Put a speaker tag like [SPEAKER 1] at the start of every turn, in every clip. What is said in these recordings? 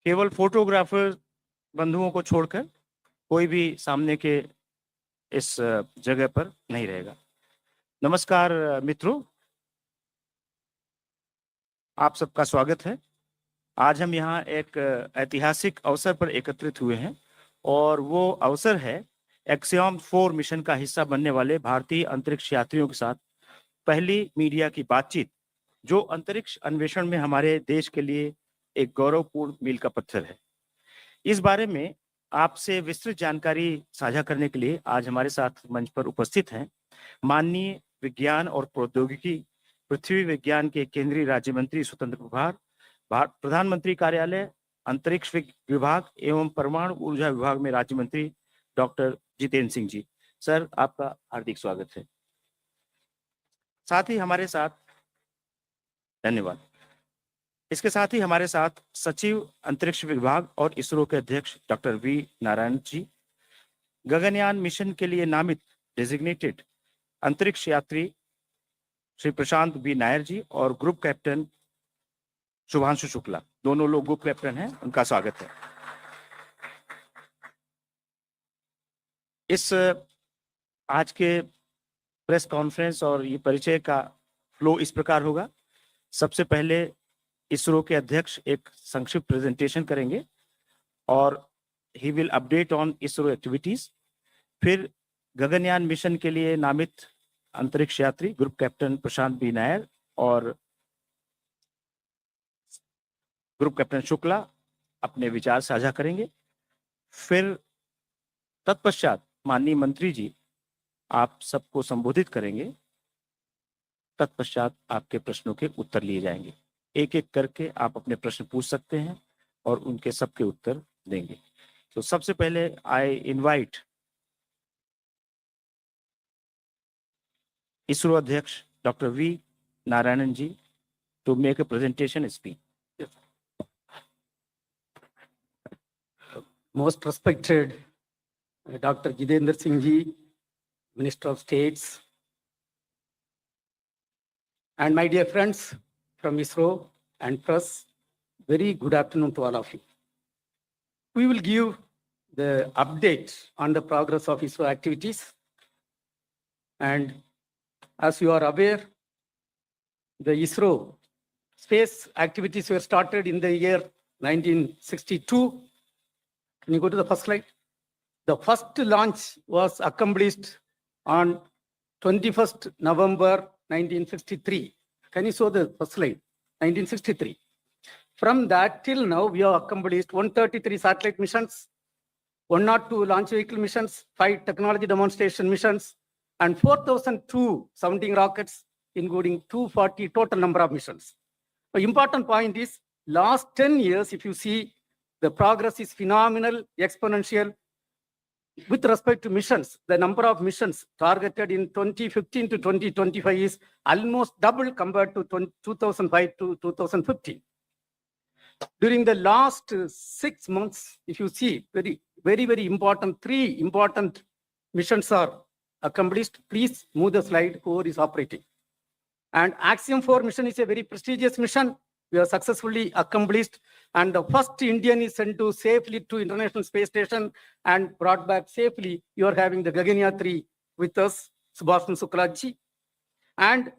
[SPEAKER 1] केवल फोटोग्राफर बंधुओं को छोड़कर कोई भी सामने के इस जगह पर नहीं रहेगा। नमस्कार मित्रों, आप सबका स्वागत है। आज हम यहाँ एक ऐतिहासिक अवसर पर एकत्रित हुए हैं और वो अवसर है एक्सियम 4 मिशन का हिस्सा बनने वाले भारतीय अंतरिक्ष यात्रियों के साथ पहली मीडिया की बातचीत, जो अंतरिक्ष अन्वेषण में हमारे देश के लिए एक गौरवपूर्ण मील का पत्थर है। इस बारे में आपसे विस्तृत जानकारी साझा करने के लिए आज हमारे साथ मंच पर उपस्थित हैं माननीय विज्ञान और प्रौद्योगिकी पृथ्वी विज्ञान के केंद्रीय राज्य मंत्री स्वतंत्र प्रभार, प्रधानमंत्री कार्यालय, अंतरिक्ष विभाग एवं परमाणु ऊर्जा विभाग में राज्य मंत्री डॉक्टर जितेंद्र सिंह जी। सर, आपका हार्दिक स्वागत है। साथ ही हमारे साथ धन्यवाद। इसके साथ ही हमारे साथ सचिव अंतरिक्ष विभाग और इसरो के अध्यक्ष doctor we Narayan ji, Gaganyaan mission के लिए नामित डेजिग्नेटेड अंतरिक्ष यात्री श्री प्रशांत बी नायर जी और ग्रुप कैप्टन शुभांशु शुक्ला, दोनों लोग ग्रुप कैप्टन हैं, उनका स्वागत है। इस आज के प्रेस कॉन्फ्रेंस और ये परिचय का फ्लो इस प्रकार होगा। सबसे पहले इसरो के अध्यक्ष एक संक्षिप्त प्रेजेंटेशन करेंगे और he will update on ISRO activities. फिर गगनयान मिशन के लिए नामित अंतरिक्ष यात्री ग्रुप कैप्टन प्रशांत बी नायर और ग्रुप कैप्टन शुक्ला अपने विचार साझा करेंगे। फिर तत्पश्चात माननीय मंत्री जी आप सबको संबोधित करेंगे। तत्पश्चात आपके प्रश्नों के उत्तर लिए जाएंगे। एक एक करके आप अपने प्रश्न पूछ सकते हैं और उनके सबके उत्तर देंगे। तो सबसे पहले आई इनवाइट इसरो अध्यक्ष doctor V Narayanan ji to make a presentation speech.
[SPEAKER 2] Most respected Dr. Jitendra Singh ji, Minister of States, and my dear friends from ISRO and press, very good afternoon to all of you. We will give the update on the progress of ISRO activities. And as you are aware, the ISRO space activities were started in the year 1962. Can you go to the first slide? The first launch was accomplished on 21st November 1963. Can you show the first slide? 1963. From that till now, we have accomplished 133 satellite missions, 102 launch vehicle missions, 5 technology demonstration missions, and 4,002 sounding rockets, including 240 total number of missions. The important point is, last 10 years, if you see, the progress is phenomenal, exponential. With respect to missions, the number of missions targeted in 2015 to 2025 is almost double compared to 2005 to 2015. During the last 6 months, if you see, very important, 3 important missions are accomplished. Please move the slide, whoever is operating. And Axiom 4 mission is a very prestigious mission. We have successfully accomplished, and the first Indian is sent to safely to International Space Station and brought back safely. You are having the Gaganyaan 3 with us, Shubhanshu Shukla ji, and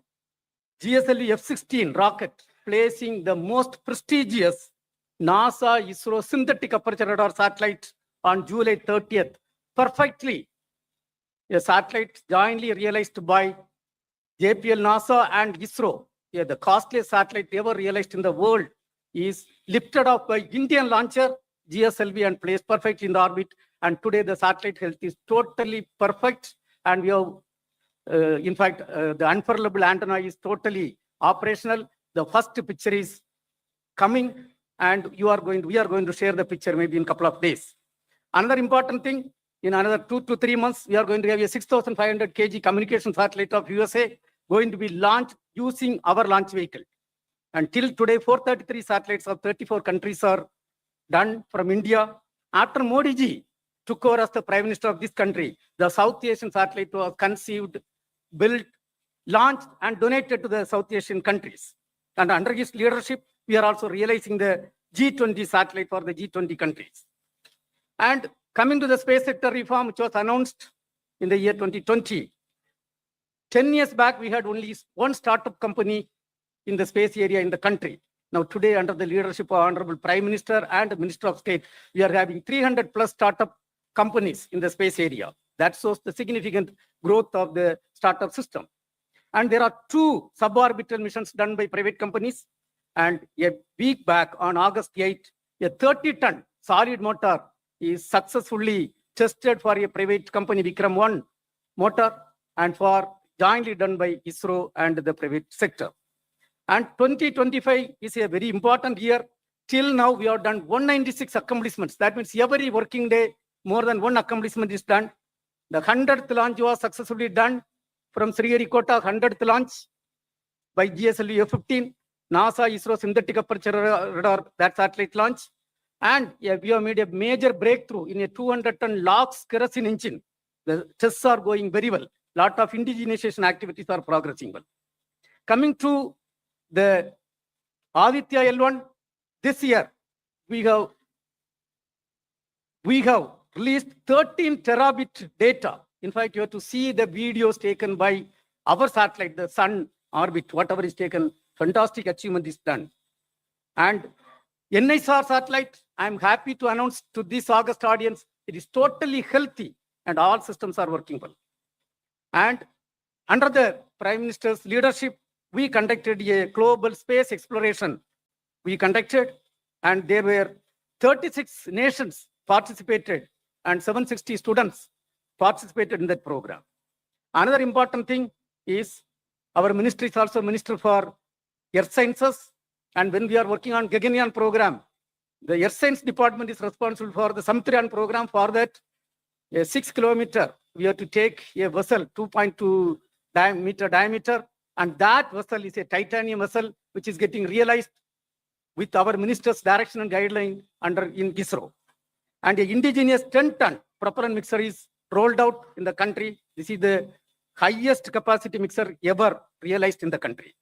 [SPEAKER 2] GSLV F-16 rocket, placing the most prestigious NASA ISRO synthetic aperture radar satellite on July 30th, perfectly. A satellite jointly realized by JPL, NASA, and ISRO. Yeah, the costliest satellite ever realized in the world is lifted off by Indian launcher GSLV and placed perfectly in the orbit. And today the satellite health is totally perfect. And we have, in fact, the unfurlable antenna is totally operational. The first picture is coming, and we are going to share the picture maybe in a couple of days. Another important thing, in another 2 to 3 months, we are going to have a 6,500 kg communication satellite of USA going to be launched using our launch vehicle. Until today, 433 satellites of 34 countries are done from India. After Modi ji took over as the Prime Minister of this country, the South Asian satellite was conceived, built, launched, and donated to the South Asian countries. And under his leadership, we are also realizing the G20 satellite for the G20 countries. And coming to the space sector reform, which was announced in the year 2020, 10 years back, we had only one startup company in the space area in the country. Now, today, under the leadership of Honorable Prime Minister and Minister of State, we are having 300 plus startup companies in the space area. That shows the significant growth of the startup system. And there are 2 suborbital missions done by private companies. And a week back, on August 8, a 30-ton solid motor is successfully tested for a private company, Vikram 1 motor, and for jointly done by ISRO and the private sector. And 2025 is a very important year. Till now, we have done 196 accomplishments. That means every working day, more than one accomplishment is done. The 100th launch was successfully done from Sriharikota, 100th launch by GSLV F-15, NASA ISRO synthetic aperture radar, that satellite launch. And we have made a major breakthrough in a 200-ton LOX kerosene engine. The tests are going very well. Lot of indigenization activities are progressing well. Coming to the Aditya L1, this year we have released 13 terabit data. In fact, you have to see the videos taken by our satellite, the Sun orbit, whatever is taken. Fantastic achievement is done. And NISR satellite, I'm happy to announce to this August audience, it is totally healthy and all systems are working well. And under the Prime Minister's leadership, we conducted a global space exploration. We conducted, and there were 36 nations participated and 760 students participated in that program. Another important thing is our ministry is also Minister for Earth Sciences. And when we are working on Gaganyaan program, the Earth Science Department is responsible for the Samtriyan program. For that, a 6 kilometer, we have to take a vessel, 2.2 meter diameter. And that vessel is a titanium vessel, which is getting realized with our minister's direction and guideline in ISRO. And an indigenous 10-ton propellant mixer is rolled out in the country. This is the highest capacity mixer ever realized in the country.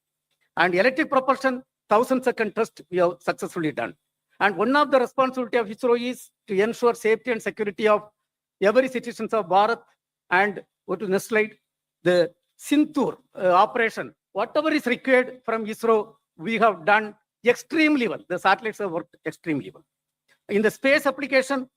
[SPEAKER 2] And electric propulsion, 1,000-second test we have successfully done. And one of the responsibility of ISRO is to ensure safety and security of every citizens of Bharat. And go to the next slide. The Sintur operation, whatever is required from ISRO, we have done extremely well. The satellites have worked extremely well. In the space application,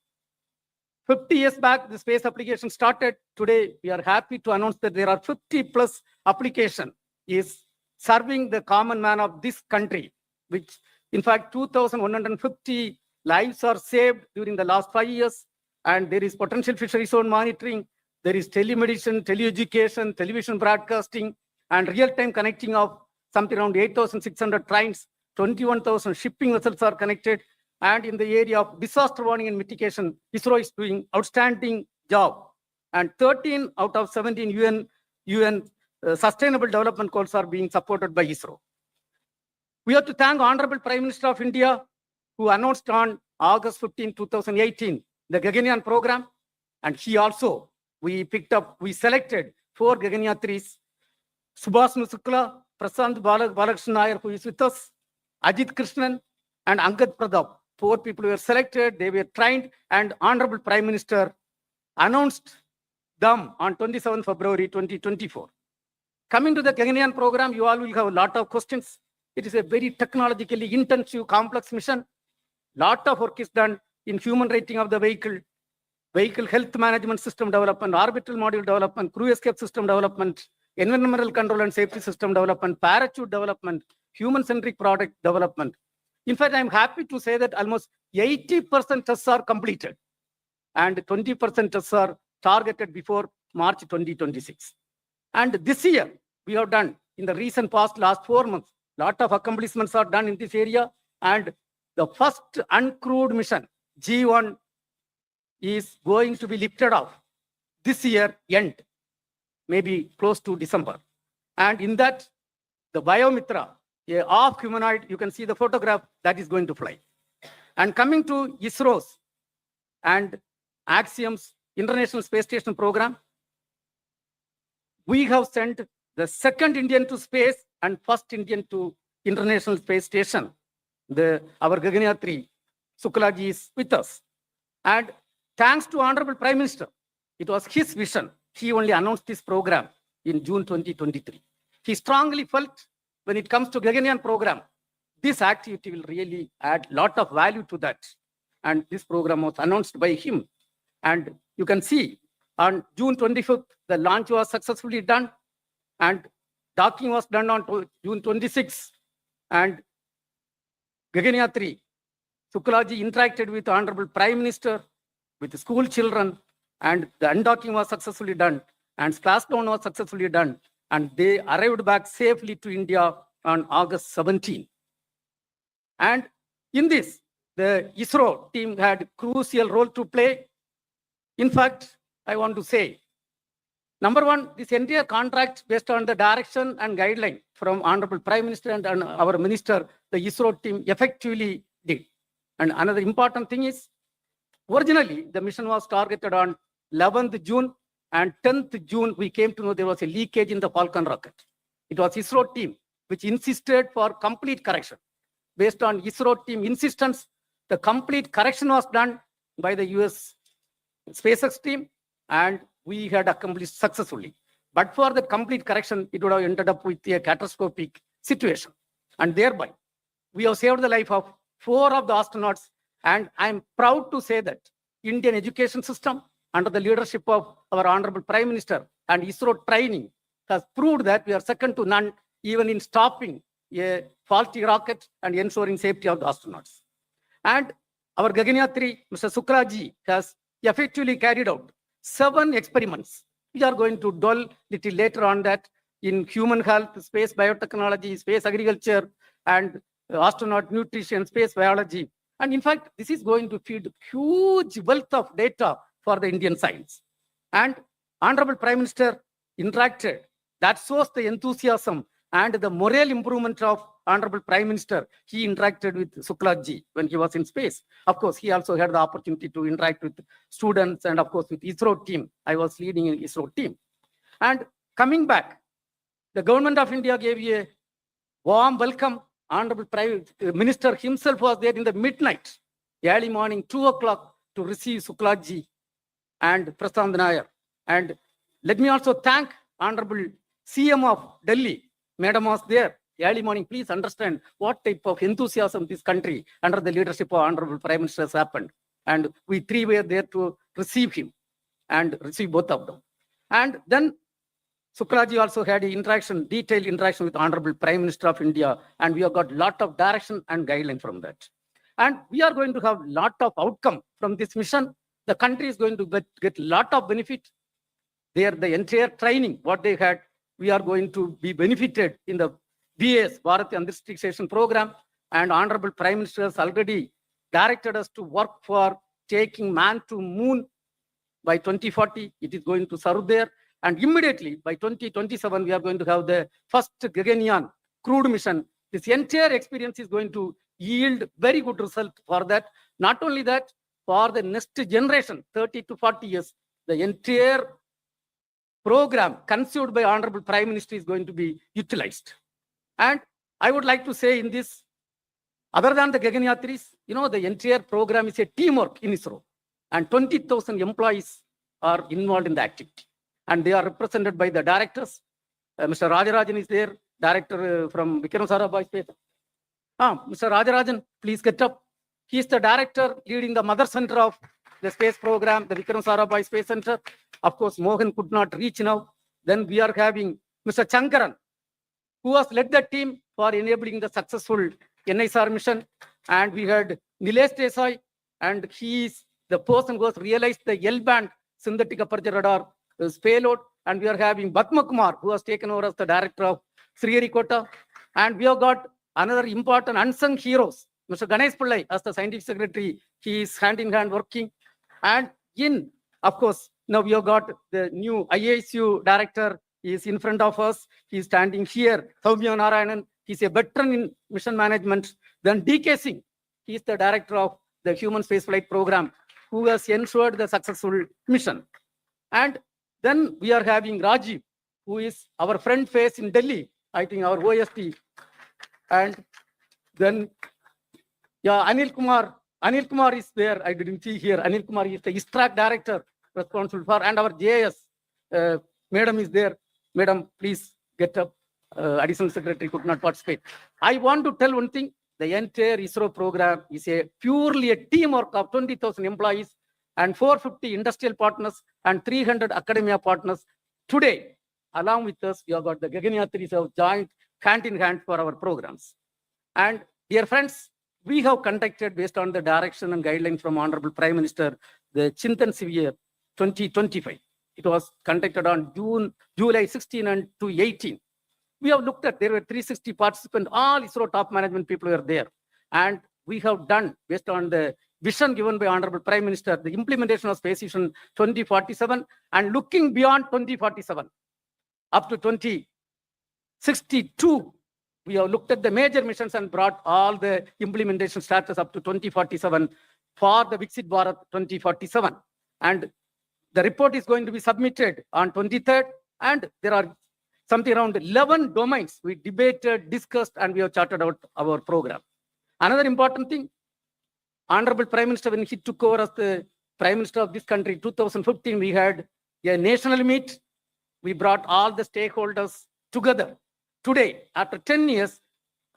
[SPEAKER 2] 50 years back, the space application started. Today, we are happy to announce that there are 50 plus application is serving the common man of this country, which in fact, 2,150 lives are saved during the last 5 years. And there is potential fishery zone monitoring. There is telemedicine, teleeducation, television broadcasting, and real-time connecting of something around 8,600 trains, 21,000 shipping vessels are connected. And in the area of disaster warning and mitigation, ISRO is doing outstanding job. And 13 out of 17 UN Sustainable Development Goals are being supported by ISRO. We have to thank Honorable Prime Minister of India, who announced on August 15, 2018, the Gaganyaan program. And he also, we selected 4 Gaganyaan 3s, Shubhanshu Shukla, Prasant Balakrishnan Nair, who is with us, Ajit Krishnan, and Angad Pradap. 4 people were selected, they were trained, and Honorable Prime Minister announced them on 27 February 2024. Coming to the Gaganyaan program, you all will have a lot of questions. It is a very technologically intensive, complex mission. Lot of work is done in human rating of the vehicle health management system development, orbital module development, crew escape system development, environmental control and safety system development, parachute development, human-centric product development. In fact, I'm happy to say that almost 80% tests are completed and 20% tests are targeted before March 2026. And this year, we have done, in the recent past, last 4 months, lot of accomplishments are done in this area. And the first uncrewed mission, G1, is going to be lifted off this year end, maybe close to December. And in that, the Biomitra, a half humanoid, you can see the photograph, that is going to fly. And coming to ISRO's and Axiom's International Space Station program, we have sent the second Indian to space and first Indian to International Space Station. our Gaganyaan 3, Shuklaji is with us. And thanks to Honorable Prime Minister, it was his vision. He only announced this program in June 2023. He strongly felt when it comes to Gaganyaan program, this activity will really add a lot of value to that. And this program was announced by him. And you can see on June 25th, the launch was successfully done. And docking was done on June 26th. And Gaganyaan 3, Shuklaji interacted with Honorable Prime Minister, with school children, and the undocking was successfully done, and splashdown was successfully done, and they arrived back safely to India on August 17. And in this, the ISRO team had crucial role to play. In fact, I want to say, number one, this entire contract based on the direction and guideline from Honorable Prime Minister and our Minister, the ISRO team effectively did. And another important thing is, originally, the mission was targeted on 11th June, and 10th June, we came to know there was a leakage in the Falcon rocket. It was ISRO team which insisted for complete correction. Based on ISRO team insistence, the complete correction was done by the US SpaceX team, and we had accomplished successfully. But for the complete correction, it would have ended up with a catastrophic situation. And thereby, we have saved the life of 4 of the astronauts. And I'm proud to say that Indian education system, under the leadership of our Honorable Prime Minister and ISRO training, has proved that we are second to none, even in stopping a faulty rocket and ensuring safety of the astronauts. And our Gaganyaan 3, Mr. Shuklaji, has effectively carried out 7 experiments. We are going to dwell little later on that in human health, space biotechnology, space agriculture, and astronaut nutrition, space biology. And in fact, this is going to feed huge wealth of data for the Indian science. And Honorable Prime Minister interacted. That shows the enthusiasm and the moral improvement of Honorable Prime Minister. He interacted with Shuklaji when he was in space. Of course, he also had the opportunity to interact with students and of course with ISRO team. I was leading an ISRO team. And coming back, the government of India gave a warm welcome. Honorable Prime Minister himself was there in the midnight, early morning, 2 o'clock, to receive Shuklaji and Prasad Nair. And let me also thank Honorable CM of Delhi. Madam was there early morning. Please understand what type of enthusiasm this country under the leadership of Honorable Prime Minister has happened. And we 3 were there to receive him and receive both of them. And then Shuklaji also had an detailed interaction with Honorable Prime Minister of India, and we have got a lot of direction and guideline from that. And we are going to have a lot of outcome from this mission. The country is going to get a lot of benefit. The entire training, what they had, we are going to be benefited in the BAS, Bharat Antariksh Station program. And Honorable Prime Minister has already directed us to work for taking man to moon by 2040. It is going to serve there. And immediately by 2027, we are going to have the first Gaganyaan crewed mission. This entire experience is going to yield very good result for that. Not only that, for the next generation, 30 to 40 years, the entire program conceived by Honorable Prime Minister is going to be utilized. And I would like to say in this, other than the Gaganyaan 3s, the entire program is a teamwork in ISRO. And 20,000 employees are involved in the activity. And they are represented by the directors. Mr. Rajarajan is there, director from Vikram Sarabhai Space. Mr. Rajarajan, please get up. He is the director leading the mother center of the space program, the Vikram Sarabhai Space Center. Of course, Mohan could not reach now. Then we are having Mr. Chankaran, who has led the team for enabling the successful NISR mission. And we had Nilesh Desai, and he is the person who has realized the L-band synthetic aperture radar payload. And we are having Batma Kumar, who has taken over as the director of Sriharikota. And we have got another important unsung heroes, Mr. Ganesh Pillai as the scientific secretary. He is hand in hand working. And of course, now we have got the new IASU director. He is in front of us. He is standing here. Soumya Narayanan. He is a veteran in mission management. Then DK Singh. He is the director of the Human Spaceflight Program, who has ensured the successful mission. And then we are having Rajiv, who is our front face in Delhi, I think our OST. And then Yeah, Anil Kumar. Anil Kumar is there. I didn't see here. Anil Kumar is the ISTRAC director responsible for, and our JS madam is there. Madam, please get up. Additional secretary could not participate. I want to tell one thing. The entire ISRO program is purely a teamwork of 20,000 employees and 450 industrial partners and 300 academia partners. Today, along with us, we have got the Gaganyaan 3 joint hand in hand for our programs. And dear friends, we have conducted, based on the direction and guidelines from Honorable Prime Minister, the Chintan Shivir 2025. It was conducted on July 16 and to 18. We have looked at, there were 360 participants, all ISRO top management people were there. And we have done, based on the vision given by Honorable Prime Minister, the implementation of Space Vision 2047 and looking beyond 2047 up to 2062. We have looked at the major missions and brought all the implementation status up to 2047 for the Viksit Bharat 2047. And the report is going to be submitted on 23rd. And there are something around 11 domains we debated, discussed, and we have charted out our program. Another important thing, Honorable Prime Minister, when he took over as the Prime Minister of this country, 2015, we had a national meet. We brought all the stakeholders together. Today, after 10 years,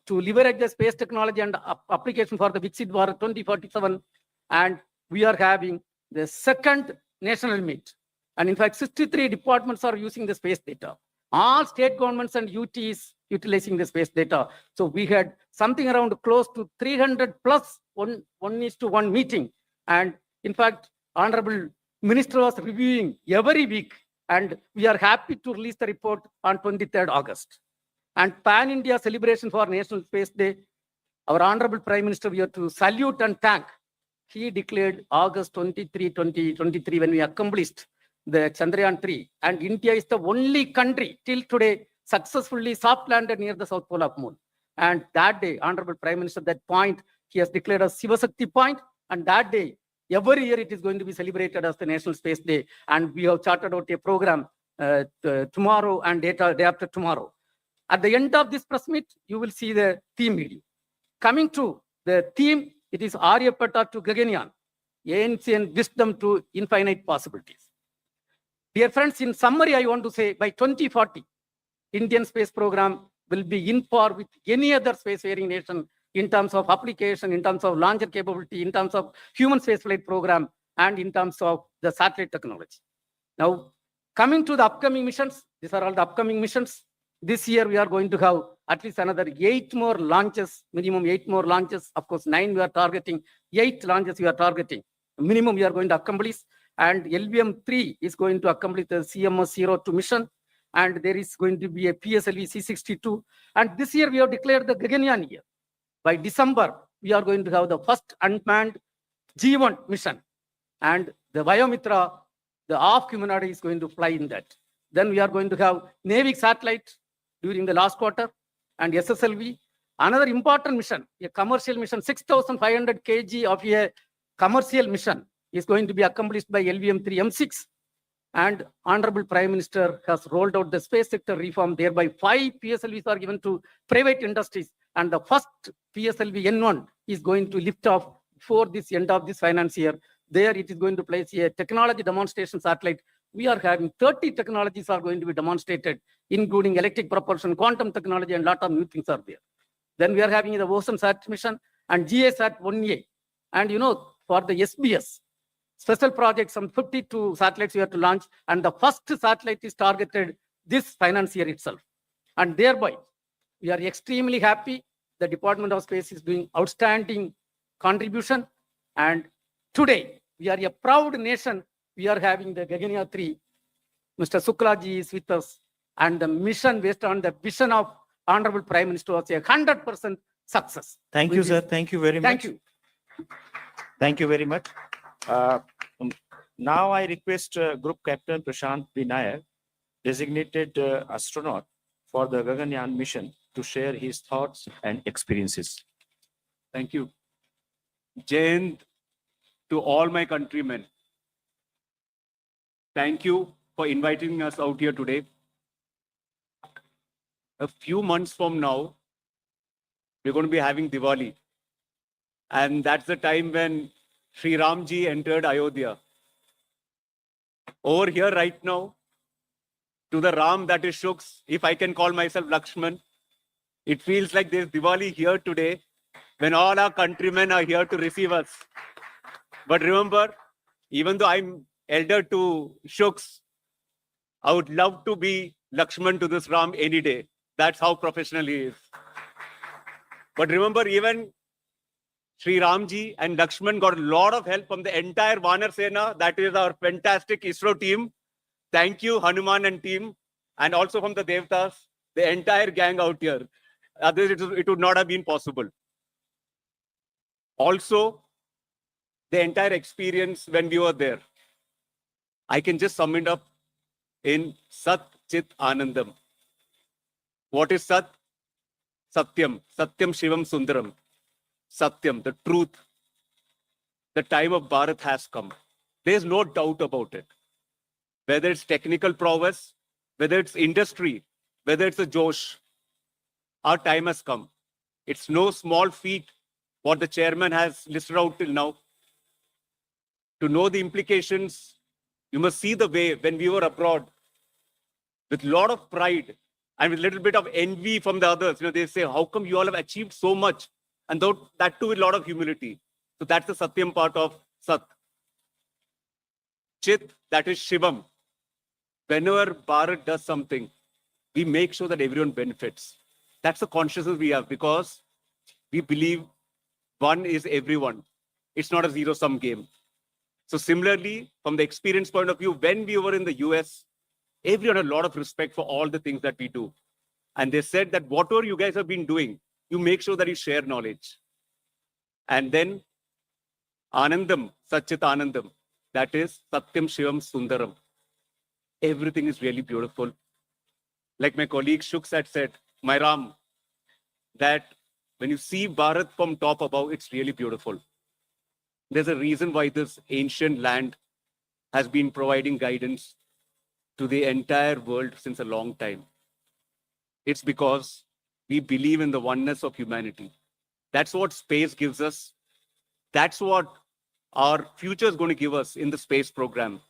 [SPEAKER 2] to leverage the space technology and application for the Viksit Bharat 2047, and we are having the second national meet. And in fact, 63 departments are using the space data. All state governments and UTs utilizing the space data. So we had something around close to 300 plus 1:1 meeting. And in fact, Honorable Minister was reviewing every week. And we are happy to release the report on 23rd August. And Pan-India celebration for National Space Day, our Honorable Prime Minister, we have to salute and thank. He declared August 23, 2023, when we accomplished the Chandrayaan 3. And India is the only country till today successfully soft landed near the South Pole of Moon. And that day, Honorable Prime Minister, that point, he has declared as Shivasakti point. And that day, every year it is going to be celebrated as the National Space Day. And we have charted out a program tomorrow and day after tomorrow. At the end of this press meet, you will see the theme video. Coming to the theme, it is Aryabhatta to Gaganyaan, ancient wisdom to infinite possibilities. Dear friends, in summary, I want to say by 2040, Indian space program will be in par with any other spacefaring nation in terms of application, in terms of launcher capability, in terms of human spaceflight program, and in terms of the satellite technology. Now, coming to the upcoming missions, these are all the upcoming missions. This year, we are going to have at least another 8 more launches, minimum 8 more launches. Of course, 9 we are targeting, 8 launches we are targeting. Minimum we are going to accomplish. And LVM-3 is going to accomplish the CMS-02 mission. And there is going to be a PSLV C-62. And this year, we have declared the Gaganyaan year. By December, we are going to have the first unmanned G1 mission. And the Vayomitra, the half humanoid, is going to fly in that. Then we are going to have Navy satellite during the last quarter and SSLV. Another important mission, a commercial mission, 6,500 kg of a commercial mission is going to be accomplished by LVM-3 M6. And Honorable Prime Minister has rolled out the space sector reform. Thereby, 5 PSLVs are given to private industries. And the first PSLV N1 is going to lift off before this end of this finance year. There it is going to place a technology demonstration satellite. We are having 30 technologies are going to be demonstrated, including electric propulsion, quantum technology, and a lot of new things are there. Then we are having the OceanSat mission and GASat 1A. And for the SBS, special project, some 52 satellites we have to launch. And the first satellite is targeted this finance year itself. And thereby, we are extremely happy. The Department of Space is doing outstanding contribution. And today, we are a proud nation. We are having the Gaganyaan 3. Mr. Shukla ji is with us. And the mission based on the vision of Honorable Prime Minister was a 100% success.
[SPEAKER 1] Thank you, sir. Thank you very much.
[SPEAKER 2] Thank you.
[SPEAKER 1] Thank you very much. Now I request Group Captain Prashant B. Nair, designated astronaut for the Gaganyaan mission, to share his thoughts and experiences.
[SPEAKER 3] Thank you. Jai Hind to all my countrymen. Thank you for inviting us out here today. A few months from now, we're going to be having Diwali. And that's the time when Sri Ramji entered Ayodhya. Over here right now, to the Ram that is Shuk's, if I can call myself Lakshman, it feels like there's Diwali here today when all our countrymen are here to receive us. But remember, even though I'm elder to Shuk's, I would love to be Lakshman to this Ram any day. That's how professional he is. But remember, even Sri Ramji and Lakshman got a lot of help from the entire Vanar Sena. That is our fantastic ISRO team. Thank you, Hanuman and team. And also from the Devtas, the entire gang out here. Otherwise, it would not have been possible. Also, the entire experience when we were there, I can just sum it up in Sat Chit Anandam. What is Sat? Satyam. Satyam Shivam Sundaram. Satyam, the truth. The time of Bharat has come. There's no doubt about it. Whether it's technical prowess, whether it's industry, whether it's a Josh, our time has come. It's no small feat what the chairman has listed out till now. To know the implications, you must see the way when we were abroad, with a lot of pride and with a little bit of envy from the others. They say, how come you all have achieved so much? And that too with a lot of humility. So that's the Satyam part of Sat. Chit, that is Shivam. Whenever Bharat does something, we make sure that everyone benefits. That's the consciousness we have because we believe one is everyone. It's not a zero-sum game. So similarly, from the experience point of view, when we were in the US, everyone had a lot of respect for all the things that we do. And they said that whatever you guys have been doing, you make sure that you share knowledge. And then Anandam, Satchit Anandam, that is Satyam Shivam Sundaram. Everything is really beautiful. Like my colleague Shuk had said, my Ram, that when you see Bharat from top above, it's really beautiful. There's a reason why this ancient land has been providing guidance to the entire world since a long time. It's because we believe in the oneness of humanity. That's what space gives us. That's what our future is going to give us in the space program.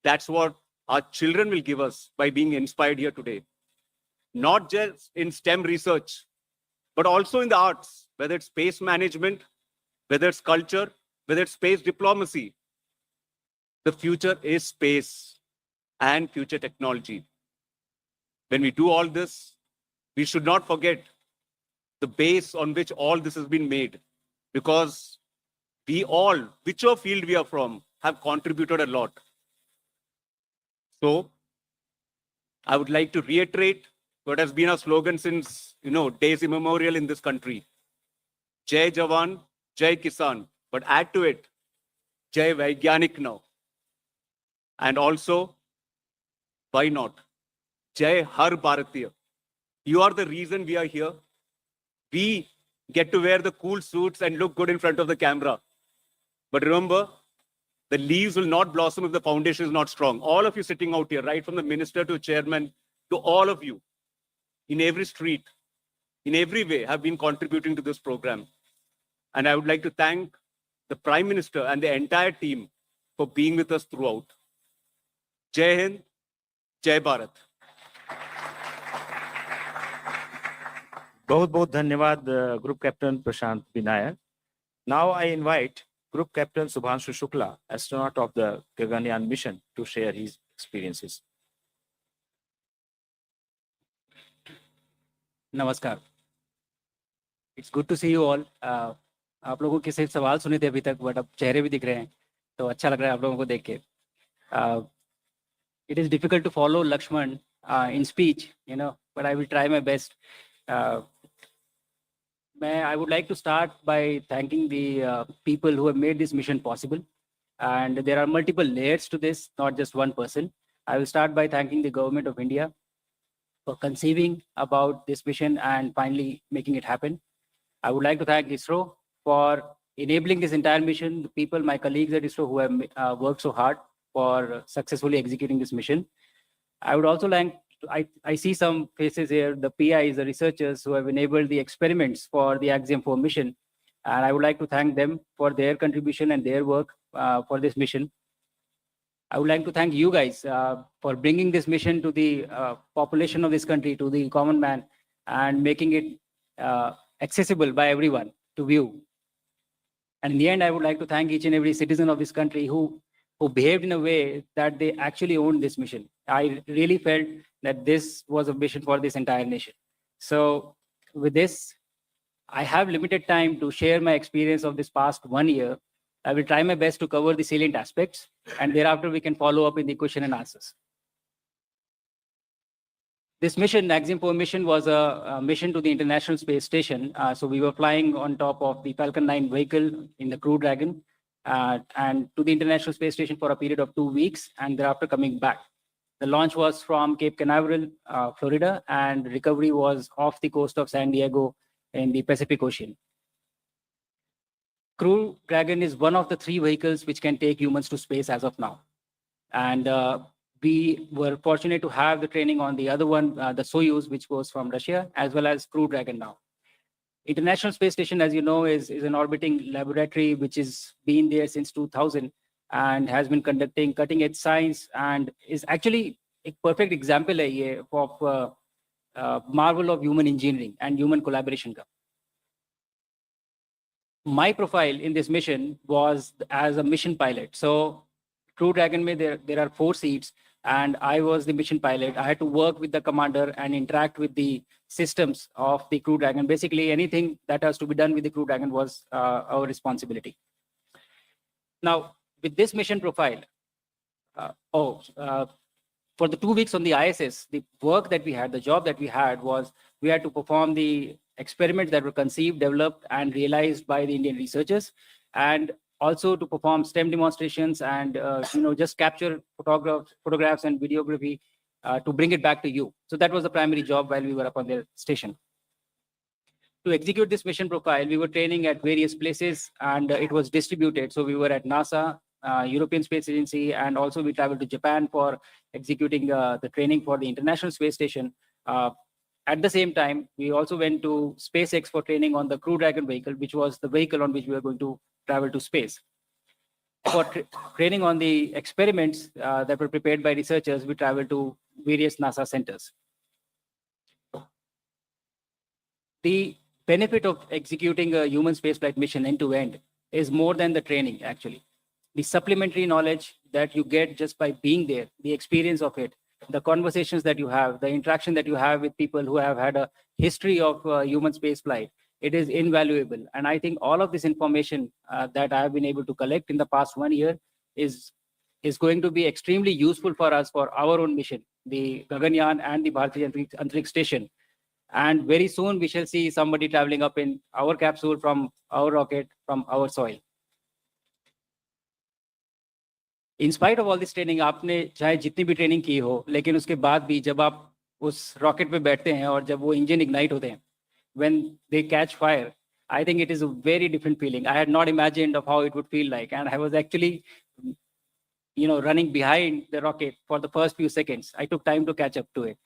[SPEAKER 3] That's what our children will give us by being inspired here today. Not just in STEM research, but also in the arts, whether it's space management, whether it's culture, whether it's space diplomacy. The future is space and future technology. When we do all this, we should not forget the base on which all this has been made, because we all, whichever field we are from, have contributed a lot. So I would like to reiterate what has been our slogan since, days immemorial in this country. Jai Jawan, Jai Kisan, but add to it, Jai Vaigyanik now. And also, why not? Jai Har Bharatiya. You are the reason we are here. We get to wear the cool suits and look good in front of the camera. But remember, the leaves will not blossom if the foundation is not strong. All of you sitting out here, right from the minister to chairman, to all of you, in every street, in every way, have been contributing to this program. And I would like to thank the Prime Minister and the entire team for being with us throughout. Jai Hind, Jai Bharat.
[SPEAKER 1] बहुत बहुत धन्यवाद group captain Prashant Vinayak. Now I invite Group Captain Shubhanshu Shukla, astronaut of the Gaganyaan mission, to share his experiences.
[SPEAKER 4] नमस्कार. It's good to see you all. आप लोगों के सिर्फ सवाल सुने थे अभी तक, बट अब चेहरे भी दिख रहे हैं, तो अच्छा लग रहा है आप लोगों को देख के. It is difficult to follow Lakshman in speech, but I will try my best. I would like to start by thanking the people who have made this mission possible. And there are multiple layers to this, not just one person. I will start by thanking the government of India for conceiving about this mission and finally making it happen. I would like to thank ISRO for enabling this entire mission, the people, my colleagues at ISRO who have worked so hard for successfully executing this mission. I would also like, I see some faces here, the PIs, the researchers who have enabled the experiments for the Axiom 4 mission. And I would like to thank them for their contribution and their work for this mission. I would like to thank you guys for bringing this mission to the population of this country, to the common man, and making it accessible by everyone to view. And in the end, I would like to thank each and every citizen of this country who behaved in a way that they actually owned this mission. I really felt that this was a mission for this entire nation. So with this, I have limited time to share my experience of this past 1 year. I will try my best to cover the salient aspects, and thereafter we can follow up in the question and answers. This mission, Axiom 4 mission, was a mission to the International Space Station. So we were flying on top of the Falcon 9 vehicle in the Crew Dragon and to the International Space Station for a period of 2 weeks, and thereafter coming back. The launch was from Cape Canaveral, Florida, and recovery was off the coast of San Diego in the Pacific Ocean. Crew Dragon is one of the 3 vehicles which can take humans to space as of now. And we were fortunate to have the training on the other one, the Soyuz, which goes from Russia, as well as Crew Dragon now. International Space Station, as you know, is an orbiting laboratory which has been there since 2000 and has been conducting cutting-edge science and is actually a perfect example of marvel of human engineering and human collaboration. My profile in this mission was as a mission pilot. So Crew Dragon, there are 4 seats, and I was the mission pilot. I had to work with the commander and interact with the systems of the Crew Dragon. Basically, anything that has to be done with the Crew Dragon was our responsibility. Now, with this mission profile, for the 2 weeks on the ISS, the work that we had, the job that we had was we had to perform the experiments that were conceived, developed, and realized by the Indian researchers, and also to perform STEM demonstrations and just capture photographs and videography to bring it back to you. So that was the primary job while we were up on the station. To execute this mission profile, we were training at various places, and it was distributed. So we were at NASA, European Space Agency, and also we traveled to Japan for executing the training for the International Space Station. At the same time, we also went to SpaceX for training on the Crew Dragon vehicle, which was the vehicle on which we were going to travel to space. For training on the experiments that were prepared by researchers, we traveled to various NASA centers. The benefit of executing a human spaceflight mission end-to-end is more than the training, actually. The supplementary knowledge that you get just by being there, the experience of it, the conversations that you have, the interaction that you have with people who have had a history of human spaceflight, it is invaluable. And I think all of this information that I have been able to collect in the past 1 year is going to be extremely useful for us for our own mission, the Gaganyaan and the Bharatiya Antariksh Station. And very soon we shall see somebody traveling up in our capsule from our rocket, from our soil. In spite of all this training, आपने चाहे जितनी भी training की हो, लेकिन उसके बाद भी जब आप उस रॉकेट पे बैठते हैं और जब वो इंजन इग्नाइट होते हैं, when they catch fire, I think it is a very different feeling. I had not imagined of how it would feel like, and I was actually, running behind the rocket for the first few seconds. I took time to catch up to it.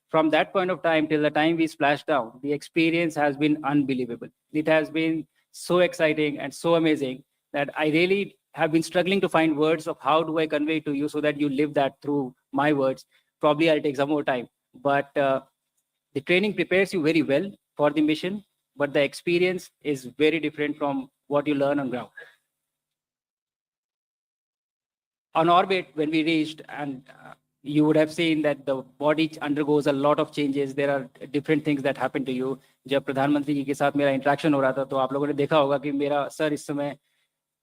[SPEAKER 4] From that point of time till the time we splashed down, the experience has been unbelievable. It has been so exciting and so amazing that I really have been struggling to find words of how do I convey to you so that you live that through my words. Probably I'll take some more time, but the training prepares you very well for the mission, but the experience is very different from what you learn on ground. On orbit, when we reached, and you would have seen that the body undergoes a lot of changes. There are different things that happen to you. जब प्रधानमंत्री जी के साथ मेरा interaction हो रहा था, तो आप लोगों ने देखा होगा कि मेरा सर इस समय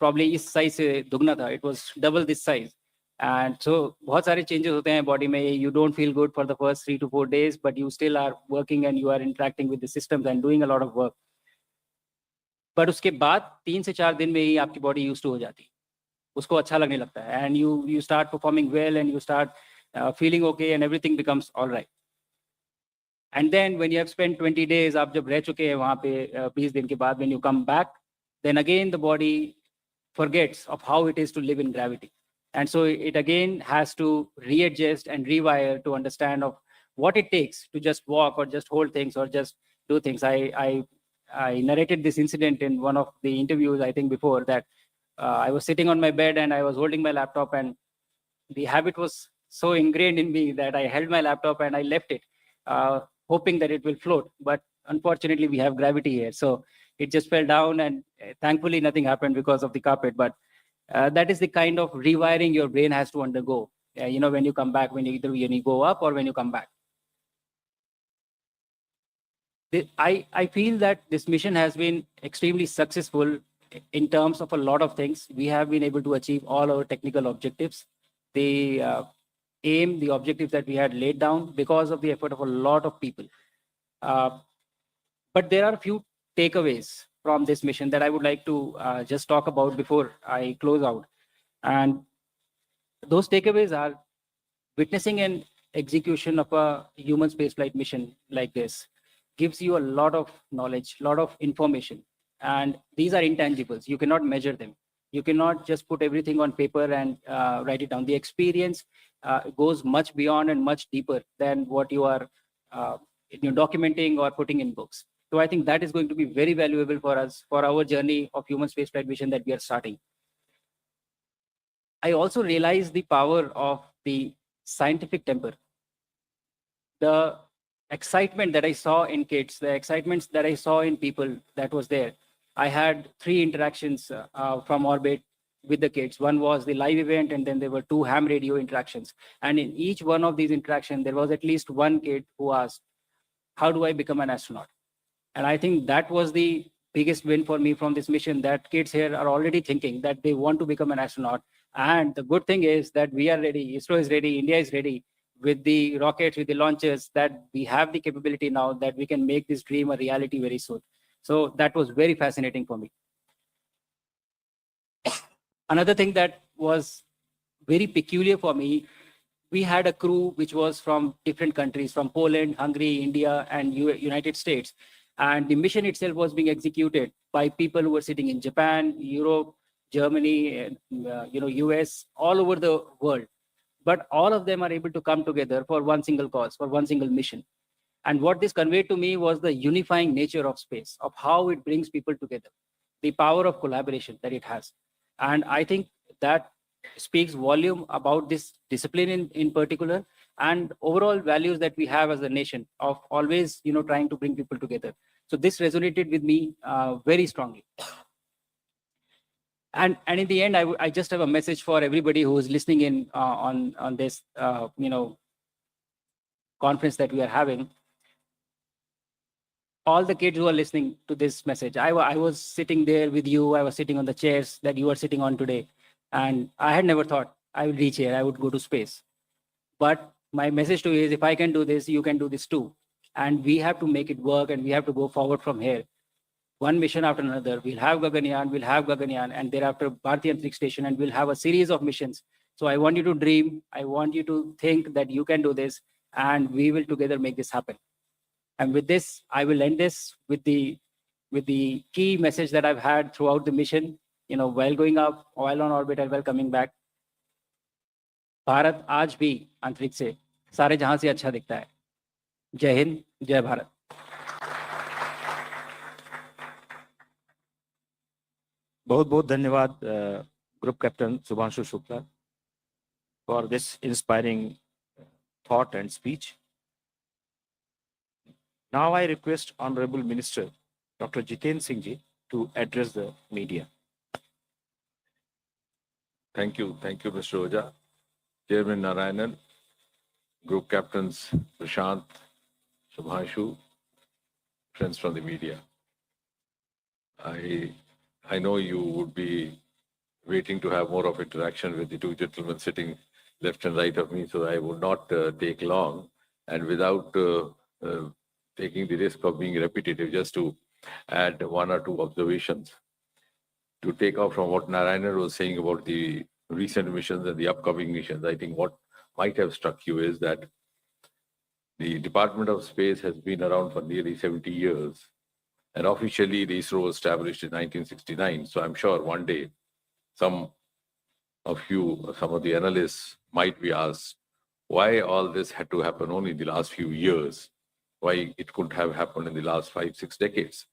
[SPEAKER 4] probably इस साइज से दुगना था. It was double this size. And so बहुत सारे changes होते हैं body में. You don't feel good for the first 3 to 4 days, but you still are working and you are interacting with the systems and doing a lot of work. But उसके बाद 3 से 4 दिन में ही आपकी body used to हो जाती है. उसको अच्छा लगने लगता है. And you start performing well and you start feeling okay and everything becomes all right. And then when you have spent 20 days, आप जब रह चुके हैं वहाँ पे 20 दिन के बाद, when you come back, then again the body forgets of how it is to live in gravity. And so it again has to readjust and rewire to understand of what it takes to just walk or just hold things or just do things. I I narrated this incident in one of the interviews, I think before that. I was sitting on my bed and I was holding my laptop, and the habit was so ingrained in me that I held my laptop and I left it, hoping that it will float. But unfortunately, we have gravity here. So it just fell down, and thankfully nothing happened because of the carpet. But that is the kind of rewiring your brain has to undergo, when you come back, when you go up or when you come back. I feel that this mission has been extremely successful in terms of a lot of things. We have been able to achieve all our technical objectives. The the objectives that we had laid down because of the effort of a lot of people. But there are a few takeaways from this mission that I would like to just talk about before I close out. And those takeaways are witnessing an execution of a human spaceflight mission like this gives you a lot of knowledge, a lot of information. And these are intangibles. You cannot measure them. You cannot just put everything on paper and write it down. The experience goes much beyond and much deeper than what you are documenting or putting in books. So I think that is going to be very valuable for us, for our journey of human spaceflight mission that we are starting. I also realized the power of the scientific temper. The excitement that I saw in kids, the excitements that I saw in people that was there. I had 3 interactions from orbit with the kids. One was the live event, and then there were 2 ham radio interactions. And in each one of these interactions, there was at least one kid who asked, how do I become an astronaut? And I think that was the biggest win for me from this mission, that kids here are already thinking that they want to become an astronaut. And the good thing is that we are ready, ISRO is ready, India is ready with the rockets, with the launches, that we have the capability now that we can make this dream a reality very soon. So that was very fascinating for me. Another thing that was very peculiar for me, we had a crew which was from different countries, from Poland, Hungary, India, and United States. And the mission itself was being executed by people who were sitting in Japan, Europe, Germany, US, all over the world. But all of them are able to come together for one single cause, for one single mission. And what this conveyed to me was the unifying nature of space, of how it brings people together, the power of collaboration that it has. And I think that speaks volume about this discipline in particular, and overall values that we have as a nation of always, trying to bring people together. So this resonated with me very strongly. And in the end, I just have a message for everybody who is listening in on this, conference that we are having. All the kids who are listening to this message, I was sitting there with you. I was sitting on the chairs that you are sitting on today. And I had never thought I would reach here, I would go to space. But my message to you is, if I can do this, you can do this too. And we have to make it work, and we have to go forward from here. One mission after another. We'll have Gaganyaan, and thereafter Bharatiya Antariksh Station, and we'll have a series of missions. So I want you to dream. I want you to think that you can do this, and we will together make this happen. And with this, I will end this with the key message that I've had throughout the mission, while going up, while on orbit, and while coming back. Bharat आज भी अंतरिक्ष से सारे जहां से अच्छा दिखता है. जय हिंद, जय भारत.
[SPEAKER 1] बहुत बहुत धन्यवाद group captain Shubhanshu Shukla for this inspiring thought and speech. Now I request Honorable Minister Dr. Jitendra Singh ji to address the media.
[SPEAKER 5] Thank you, Mr. Oja. Chairman Narayanan, Group Captains Prashant, Shubhanshu, friends from the media. I know you would be waiting to have more of interaction with the 2 gentlemen sitting left and right of me, so I will not take long. And without taking the risk of being repetitive, just to add 1 or 2 observations. To take off from what Narayanan was saying about the recent missions and the upcoming missions, I think what might have struck you is that the Department of Space has been around for nearly 70 years. And officially, the ISRO was established in 1969. So I'm sure one day, some of the analysts might be asked, why all this had to happen only in the last few years? Why it couldn't have happened in the last 5-6 decades?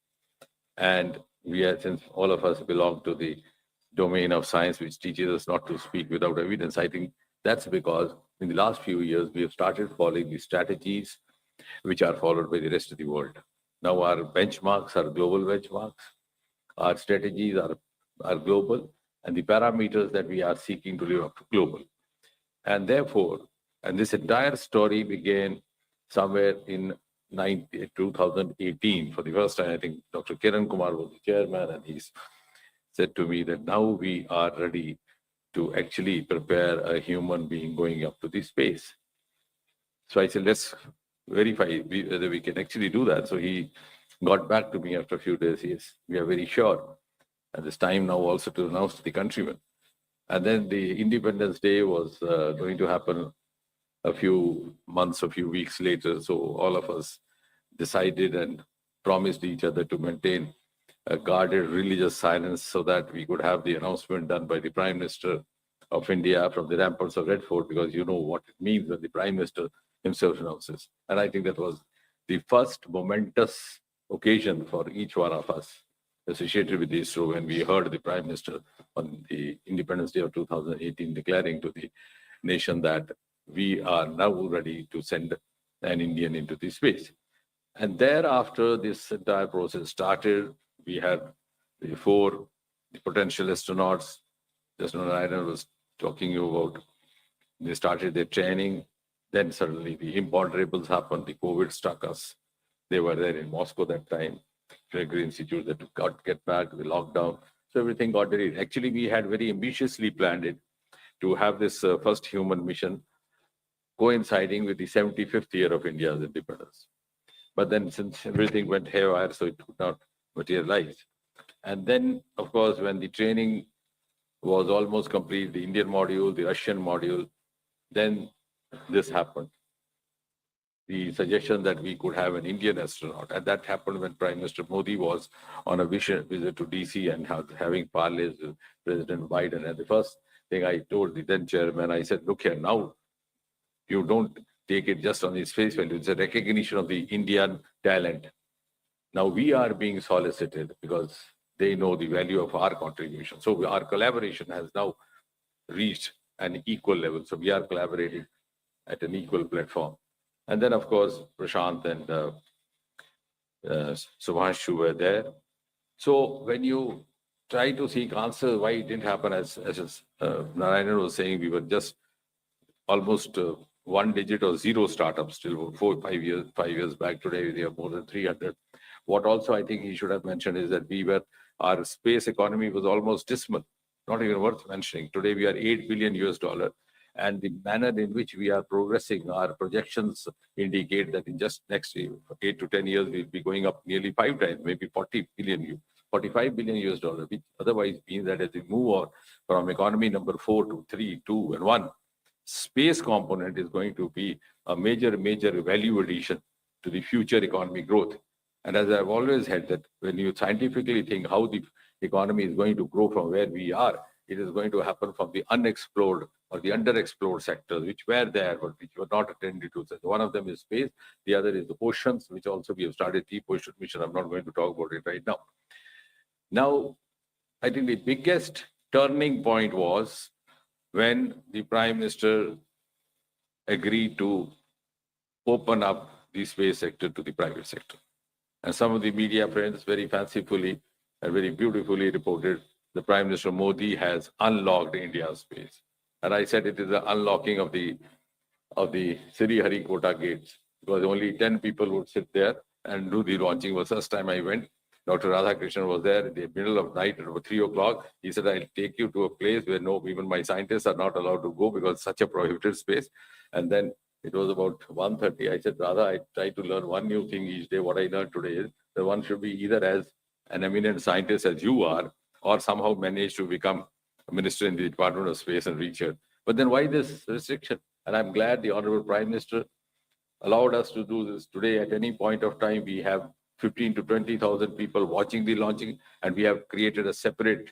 [SPEAKER 5] And we are, since all of us belong to the domain of science, which teaches us not to speak without evidence, I think that's because in the last few years, we have started following the strategies which are followed by the rest of the world. Now our benchmarks are global benchmarks. Our strategies are global, and the parameters that we are seeking to live up to global. And therefore, and this entire story began somewhere in 2018. For the first time, I think Dr. Kiran Kumar was the chairman, and he said to me that now we are ready to actually prepare a human being going up to the space. So I said, let's verify whether we can actually do that. So he got back to me after a few days. Yes, we are very sure. And it's time now also to announce to the countrymen. And then the Independence Day was going to happen a few months, a few weeks later. So all of us decided and promised each other to maintain a guarded religious silence so that we could have the announcement done by the Prime Minister of India from the ramparts of Red Fort, because you know what it means when the Prime Minister himself announces. And I think that was the first momentous occasion for each one of us associated with ISRO when we heard the Prime Minister on the Independence Day of 2018 declaring to the nation that we are now ready to send an Indian into the space. And thereafter, this entire process started. We had before the potential astronauts, Astronaut Enlighten was talking about, they started their training. Then suddenly the imponderables happened. The COVID struck us. They were there in Moscow that time. Gregory Institute that got to get back, the lockdown. So everything got delayed. Actually, we had very ambitiously planned it to have this first human mission coinciding with the 75th year of India's independence. But then since everything went haywire, so it could not materialize. And then, of course, when the training was almost complete, the Indian module, the Russian module, then this happened. The suggestion that we could have an Indian astronaut. And that happened when Prime Minister Modi was on a visit to DC and having parleys with President Biden. And the first thing I told the then chairman, I said, look here, now you don't take it just on its face value. It's a recognition of the Indian talent. Now we are being solicited because they know the value of our contribution. So our collaboration has now reached an equal level. So we are collaborating at an equal platform. And then, of course, Prashant and Shubhanshu were there. So when you try to seek answers why it didn't happen, as Narayanan was saying, we were just almost one digit or zero startups still 5 years back. Today we have more than 300. What also I think he should have mentioned is that our space economy was almost dismal, not even worth mentioning. Today we are $8 billion. And the manner in which we are progressing, our projections indicate that in just next 8 to 10 years, we'll be going up nearly 5 times, maybe $45 billion, which otherwise means that as we move on from economy number 4 to 3, 2, and 1, space component is going to be a major value addition to the future economy growth. And as I've always had that when you scientifically think how the economy is going to grow from where we are, it is going to happen from the unexplored or the underexplored sectors, which were there, but which were not attended to. So one of them is space. The other is the oceans, which also we have started deep ocean mission. I'm not going to talk about it right now. Now, I think the biggest turning point was when the Prime Minister agreed to open up the space sector to the private sector. And some of the media friends very fancifully and very beautifully reported the Prime Minister Modi has unlocked India's space. And I said it is the unlocking of the Sriharikota gates, because only 10 people would sit there and do the launching. The first time I went, Dr. Radhakrishnan was there in the middle of night at about 3 o'clock. He said, I'll take you to a place where even my scientists are not allowed to go because it's such a prohibited space. And then it was about 1:30. I said, Radha, I try to learn one new thing each day. What I learned today is that one should be either as an eminent scientist as you are, or somehow manage to become a minister in the Department of Space and reach here. But then why this restriction? And I'm glad the Honorable Prime Minister allowed us to do this. Today, at any point of time, we have 15 to 20,000 people watching the launching, and we have created a separate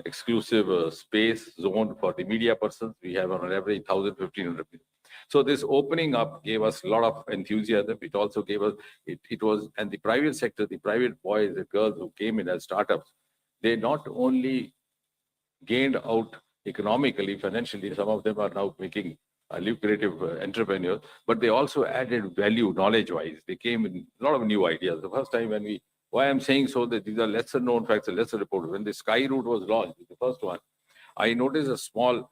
[SPEAKER 5] exclusive space zone for the media persons. We have on average 1,000, 1,500 people. So this opening up gave us a lot of enthusiasm. It also gave us, it was, and the private sector, the private boys, the girls who came in as startups, they not only gained out economically, financially, some of them are now making lucrative entrepreneurs, but they also added value knowledge-wise. They came in a lot of new ideas. The first time when why I'm saying so that these are lesser known facts, and lesser reported. When the Sky Route was launched, the first one, I noticed a small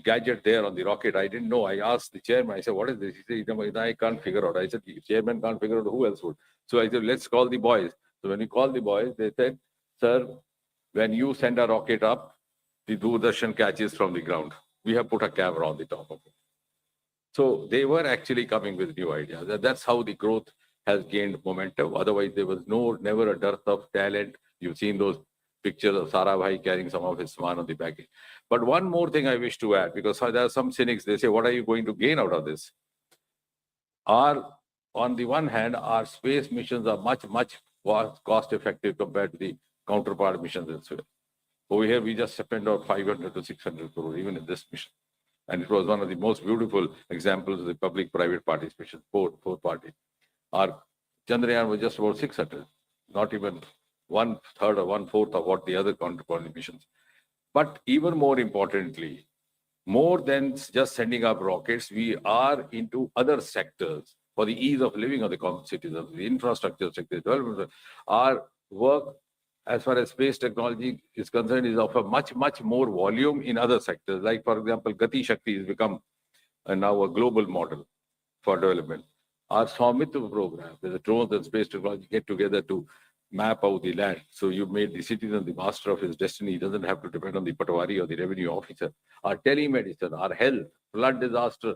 [SPEAKER 5] gadget there on the rocket. I didn't know. I asked the chairman, I said, what is this? He said, I can't figure out. I said, if chairman can't figure out, who else would? So I said, let's call the boys. So when we called the boys, they said, sir, when you send a rocket up, the Doordarshan catches from the ground. We have put a camera on the top of it. So they were actually coming with new ideas. That's how the growth has gained momentum. Otherwise, there was never a dearth of talent. You've seen those pictures of Sarabhai carrying some of his swan on the baggage. But one more thing I wish to add, because there are some cynics, they say, what are you going to gain out of this? On the one hand, our space missions are much cost effective compared to the counterpart missions elsewhere. Over here, we just spent out 500 to 600 crore, even in this mission. And it was one of the most beautiful examples of the public-private participation, four parties. Our Chandrayaan was just about 600, not even 1/3 or 1/4 of what the other counterpart missions. But even more importantly, more than just sending up rockets, we are into other sectors for the ease of living of the common citizens, the infrastructure sector, development. Our work, as far as space technology is concerned, is of a much more volume in other sectors. Like, for example, Gati Shakti has become now a global model for development. Our Swamitra program, where the drones and space technology get together to map out the land. So you made the citizen the master of his destiny. He doesn't have to depend on the patwari or the revenue officer. Our telemedicine, our health, flood disaster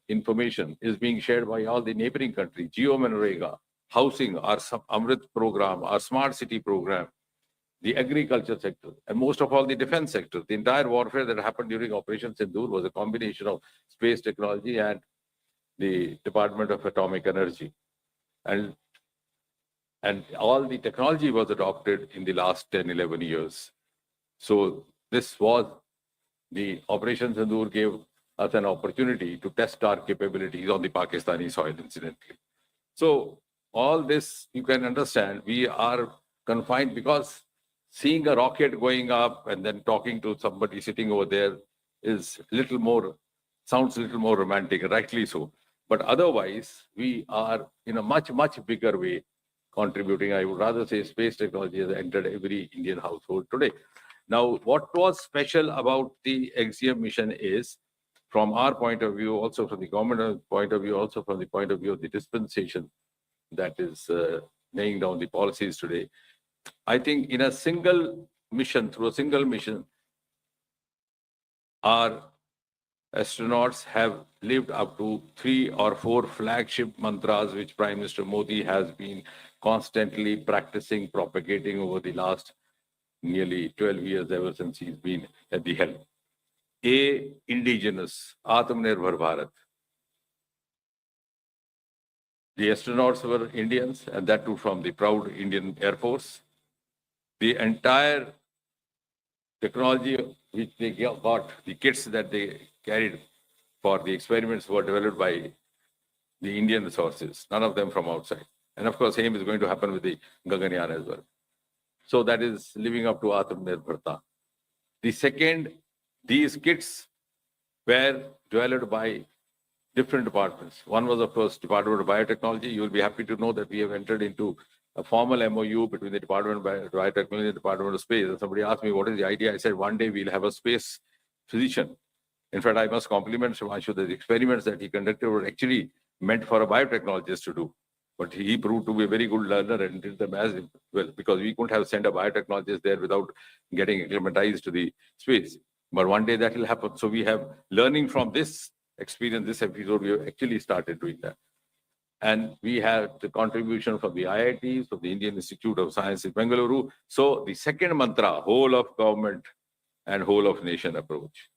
[SPEAKER 5] information is being shared by all the neighboring countries. Geo-Manrega, housing, our Amrit program, our smart city program, the agriculture sector, and most of all the defense sector. The entire warfare that happened during Operation Sindoor was a combination of space technology and the Department of Atomic Energy. And all the technology was adopted in the last 10, 11 years. So this was the Operation Sindoor gave us an opportunity to test our capabilities on the Pakistani soil, incidentally. So all this, you can understand, we are confined because seeing a rocket going up and then talking to somebody sitting over there is sounds a little more romantic, rightly so. But otherwise, we are in a much bigger way contributing. I would rather say space technology has entered every Indian household today. Now, what was special about the XGM mission is, from our point of view, also from the government point of view, also from the point of view of the dispensation that is laying down the policies today, I think in a single mission, through a single mission, our astronauts have lived up to 3 or 4 flagship mantras, which Prime Minister Modi has been constantly practicing, propagating over the last nearly 12 years, ever since he's been at the helm. A, indigenous, Atmanirbhar Bharat. The astronauts were Indians, and that too from the proud Indian Air Force. The entire technology which they got, the kits that they carried for the experiments were developed by the Indian resources, none of them from outside. And of course, same is going to happen with the Gaganyaan as well. So that is living up to Atmanirbharta. The second, these kits were developed by different departments. One was, of course, Department of Biotechnology. You will be happy to know that we have entered into a formal MOU between the Department of Biotechnology and the Department of Space. And somebody asked me, what is the idea? I said, one day we'll have a space physician. In fact, I must compliment Shubhanshu that the experiments that he conducted were actually meant for a biotechnologist to do. But he proved to be a very good learner and did them as well, because we couldn't have sent a biotechnologist there without getting acclimatized to the space. But one day that will happen. So we have learning from this experience, this episode, we have actually started doing that. And we have the contribution from the IITs, from the Indian Institute of Science in Bengaluru. So the second mantra, whole of government and whole of nation approach.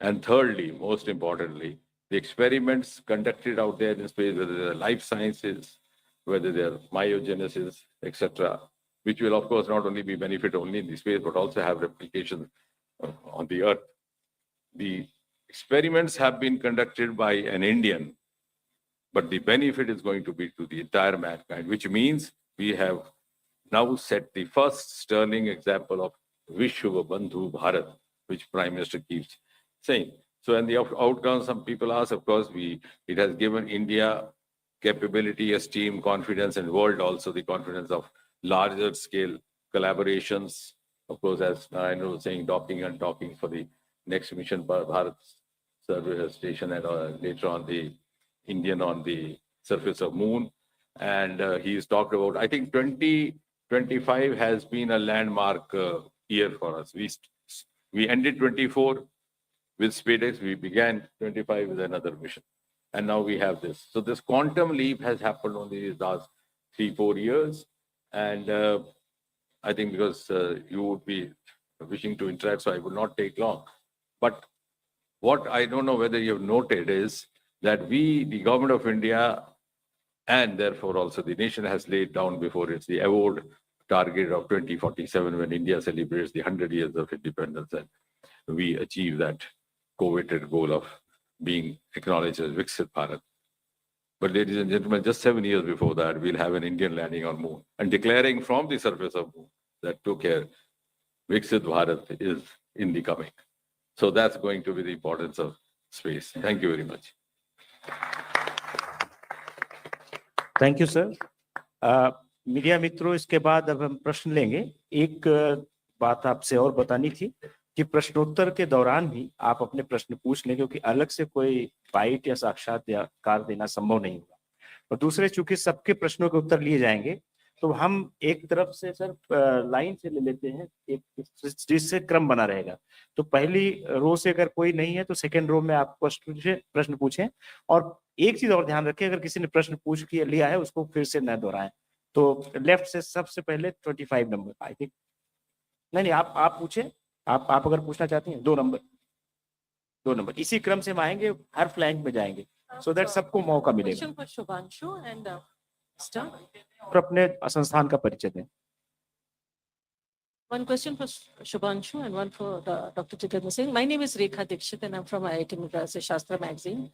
[SPEAKER 5] And thirdly, most importantly, the experiments conducted out there in space, whether they're life sciences, whether they're myogenesis, etc., which will, of course, not only be benefit only in the space, but also have replications on the Earth. The experiments have been conducted by an Indian, but the benefit is going to be to the entire mankind, which means we have now set the first sterling example of Vishwa Bandhu Bharat, which Prime Minister keeps saying. So, and the outcomes, some people ask, of course, it has given India capability, esteem, confidence, and world also the confidence of larger scale collaborations. Of course, as I know, saying docking and talking for the next mission, Bharat survey station, and later on the Indian on the surface of moon. And he's talked about, I think 2025 has been a landmark year for us. We ended 24 with SpaceX. We began 25 with another mission. And now we have this. So this quantum leap has happened only these last 3-4 years. And I think because you would be wishing to interact, so I will not take long. But what I don't know whether you have noted is that we, the government of India, and therefore also the nation has laid down before it's the award target of 2047 when India celebrates the 100 years of independence, and we achieve that coveted goal of being acknowledged as Viksit Bharat. But ladies and gentlemen, just 7 years before that, we'll have an Indian landing on moon and declaring from the surface of moon that took care Viksit Bharat is in the coming. So that's going to be the importance of space. Thank you very much.
[SPEAKER 1] Thank you sir. Media मित्रों, इसके बाद अब हम प्रश्न लेंगे। एक बात आपसे और बतानी थी कि प्रश्नोत्तर के दौरान भी आप अपने प्रश्न पूछ लें, क्योंकि अलग से कोई बाइट या साक्षात्कार देना संभव नहीं होगा। और दूसरे, चूंकि सबके प्रश्नों के उत्तर लिए जाएंगे, तो हम एक तरफ से सर लाइन से ले लेते हैं, एक जिससे क्रम बना रहेगा। तो पहली रो से अगर कोई नहीं है तो सेकंड रो में आप प्रश्न पूछें। और एक चीज और ध्यान रखें, अगर किसी ने प्रश्न पूछ के लिया है उसको फिर से न दोहराएं। तो लेफ्ट से सबसे पहले 25 नंबर, आई थिंक। नहीं, आप पूछे। आप अगर पूछना चाहती हैं, 2 नंबर इसी क्रम से हम आएंगे, हर फ्लैंक में जाएंगे, सो दैट सबको मौका मिलेगा।
[SPEAKER 6] शुभांशु एंड
[SPEAKER 1] और अपने संस्थान का परिचय दें।
[SPEAKER 6] One question for Shubhanshu and one for Dr. Jitendra Singh. My name is Rekha Dikshit and I'm from IIT Madras Shastra magazine.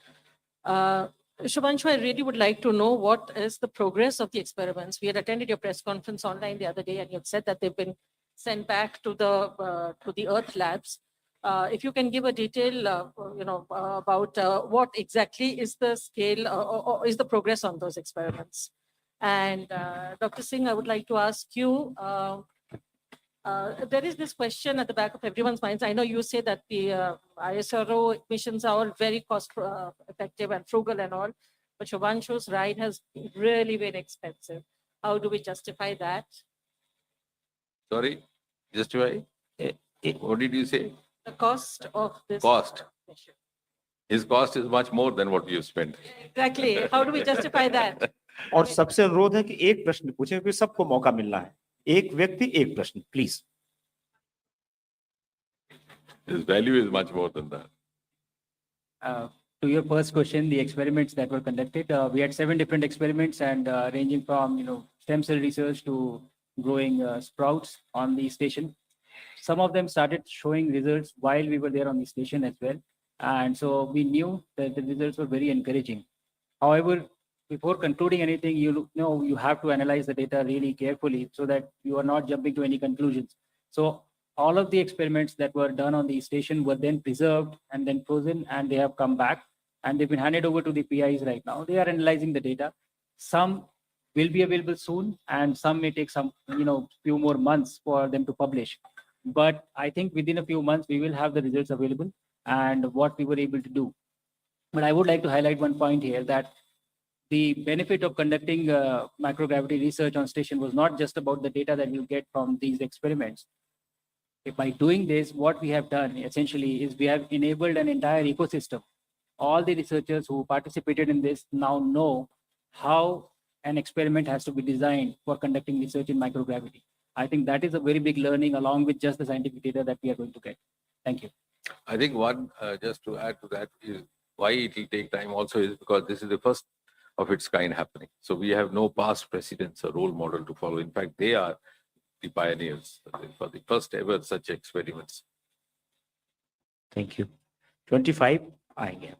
[SPEAKER 6] Shubhanshu, I really would like to know what is the progress of the experiments. We had attended your press conference online the other day and you had said that they've been sent back to the Earth labs. If you can give a detail, about what exactly is the scale or is the progress on those experiments. And Dr. Singh, I would like to ask you, there is this question at the back of everyone's minds. I know you say that the ISRO missions are all very cost effective and frugal and all, but Shubhanshu's ride has really been expensive. How do we justify that?
[SPEAKER 5] Sorry, justify? What did you say?
[SPEAKER 6] The cost of this
[SPEAKER 5] Cost.
[SPEAKER 6] mission.
[SPEAKER 5] His cost is much more than what you spent.
[SPEAKER 6] Exactly. How do we justify that?
[SPEAKER 1] और सबसे अनुरोध है कि एक प्रश्न पूछें, क्योंकि सबको मौका मिलना है। एक व्यक्ति एक प्रश्न, please.
[SPEAKER 5] His value is much more than that.
[SPEAKER 4] To your first question, the experiments that were conducted, we had 7 different experiments and ranging from stem cell research to growing sprouts on the station. Some of them started showing results while we were there on the station as well, and so we knew that the results were very encouraging. However, before concluding anything, you have to analyze the data really carefully so that you are not jumping to any conclusions. So all of the experiments that were done on the station were then preserved and then frozen, and they have come back and they've been handed over to the PIs right now. They are analyzing the data. Some will be available soon, and some may take some, few more months for them to publish. But I think within a few months, we will have the results available and what we were able to do. But I would like to highlight one point here, that the benefit of conducting microgravity research on station was not just about the data that you get from these experiments. By doing this, what we have done essentially is we have enabled an entire ecosystem. All the researchers who participated in this now know how an experiment has to be designed for conducting research in microgravity. I think that is a very big learning along with just the scientific data that we are going to get. Thank you.
[SPEAKER 5] I think one, just to add to that, is why it will take time also is because this is the first of its kind happening. So we have no past precedents or role model to follow. In fact, they are the pioneers for the first ever such experiments.
[SPEAKER 1] Thank you. 25 आएंगे।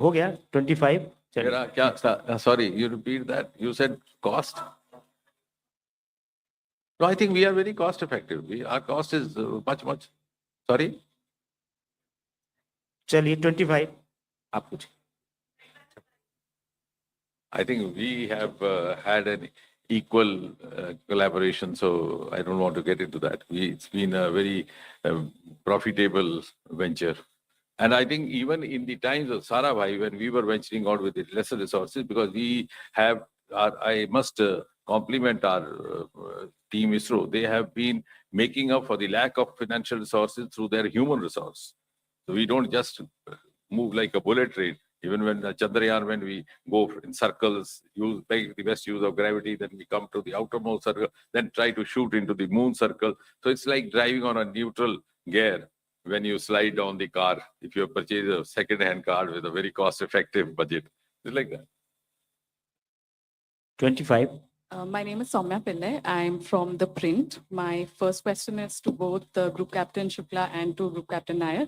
[SPEAKER 1] हो गया 25? चलिए।
[SPEAKER 5] मेरा क्या था? Sorry, you repeat that. You said cost? No, I think we are very cost effective. Our cost is much. Sorry?
[SPEAKER 1] चलिए 25 आप पूछिए।
[SPEAKER 5] I think we have had an equal collaboration, so I don't want to get into that. It's been a very profitable venture. And I think even in the times of Sarabhai, when we were venturing out with the lesser resources, because we have, I must compliment our team ISRO, they have been making up for the lack of financial resources through their human resource. So we don't just move like a bullet train. Even when Chandrayaan, when we go in circles, make the best use of gravity, then we come to the outermost circle, then try to shoot into the moon circle. So it's like driving on a neutral gear when you slide down the car, if you purchase a second-hand car with a very cost-effective budget. It's like that.
[SPEAKER 1] 25
[SPEAKER 7] My name is Soumya Pillai. I'm from the print. My first question is to both the Group Captain Shukla and to Group Captain Nair.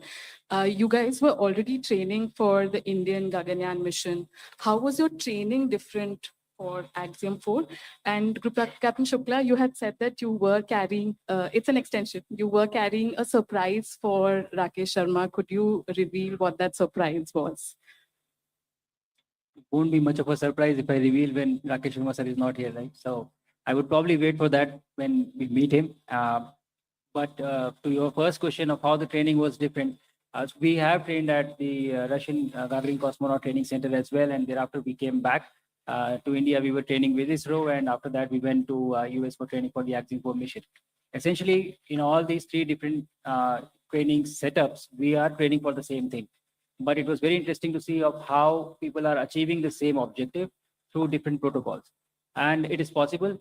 [SPEAKER 7] You guys were already training for the Indian Gaganyaan mission. How was your training different for Axiom 4? And Group Captain Shukla, you had said that you were carrying, it's an extension, you were carrying a surprise for Rakesh Sharma. Could you reveal what that surprise was?
[SPEAKER 4] Won't be much of a surprise if I reveal when Rakesh Sharma sir is not here, right? So I would probably wait for that when we meet him. But to your first question of how the training was different, we have trained at the Russian Gagarin Cosmonaut Training Center as well, and thereafter we came back to India. We were training with ISRO, and after that we went to US for training for the Axiom 4 mission. Essentially, in all these three different training setups, we are training for the same thing. But it was very interesting to see of how people are achieving the same objective through different protocols. And it is possible.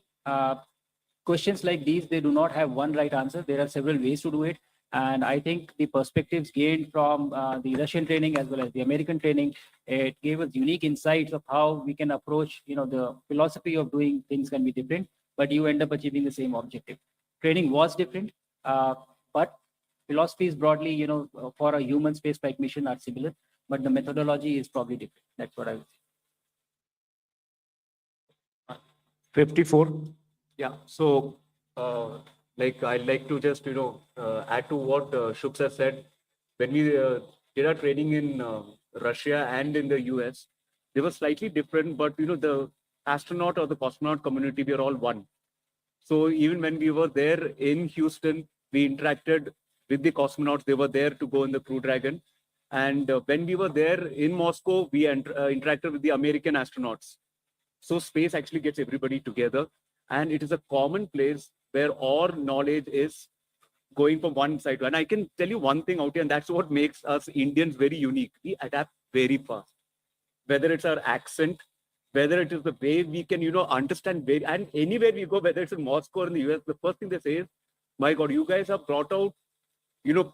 [SPEAKER 4] Questions like these, they do not have one right answer. There are several ways to do it. And I think the perspectives gained from the Russian training as well as the American training, it gave us unique insights of how we can approach, the philosophy of doing things can be different, but you end up achieving the same objective. Training was different, but philosophies broadly, for a human spaceflight mission are similar, but the methodology is probably different. That's what I would say.
[SPEAKER 1] 54
[SPEAKER 3] Yeah. So, I'd like to just, add to what Shubh sir said. When we did our training in Russia and in the US, they were slightly different, but, the astronaut or the cosmonaut community, we are all one. So even when we were there in Houston, we interacted with the cosmonauts. They were there to go in the Crew Dragon. And when we were there in Moscow, we interacted with the American astronauts. So space actually gets everybody together. And it is a common place where all knowledge is going from one side. And I can tell you one thing out here, and that's what makes us Indians very unique. We adapt very fast. Whether it's our accent, whether it is the way we can, understand, and anywhere we go, whether it's in Moscow or in the US, the first thing they say is, my God, you guys have brought out,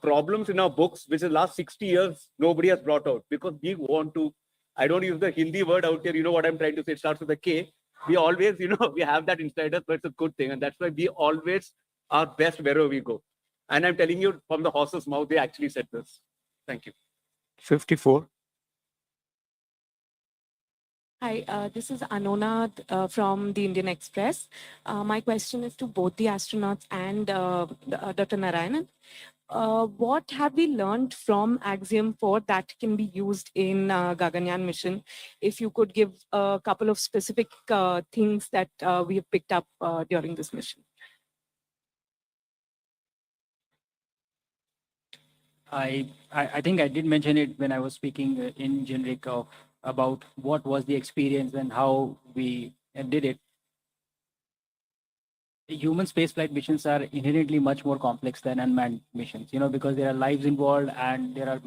[SPEAKER 3] problems in our books, which in the last 60 years, nobody has brought out, because we want to, I don't use the Hindi word out here, you know what I'm trying to say, it starts with a K. We always, we have that inside us, but it's a good thing. And that's why we always are best wherever we go. And I'm telling you from the horse's mouth, they actually said this. Thank you.
[SPEAKER 1] 54
[SPEAKER 8] Hi, this is Anona from the Indian Express. My question is to both the astronauts and Dr. Narayanan. What have we learned from Axiom 4 that can be used in Gaganyaan mission? If you could give a couple of specific things that we have picked up during this mission.
[SPEAKER 4] I think I did mention it when I was speaking in generic about what was the experience and how we did it. Human spaceflight missions are inherently much more complex than unmanned missions, because there are lives involved and there are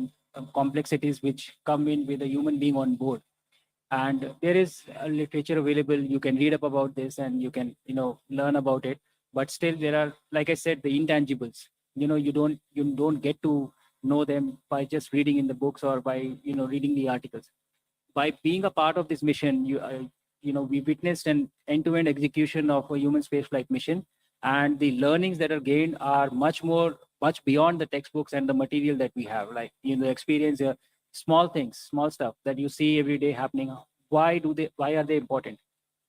[SPEAKER 4] complexities which come in with a human being on board. And there is a literature available. You can read up about this and you can, learn about it. But still, there are, like I said, the intangibles. You don't get to know them by just reading in the books or by, reading the articles. By being a part of this mission, we witnessed an end-to-end execution of a human spaceflight mission, and the learnings that are gained are much more much beyond the textbooks and the material that we have, like, the experience, small things, small stuff that you see every day happening. Why are they important?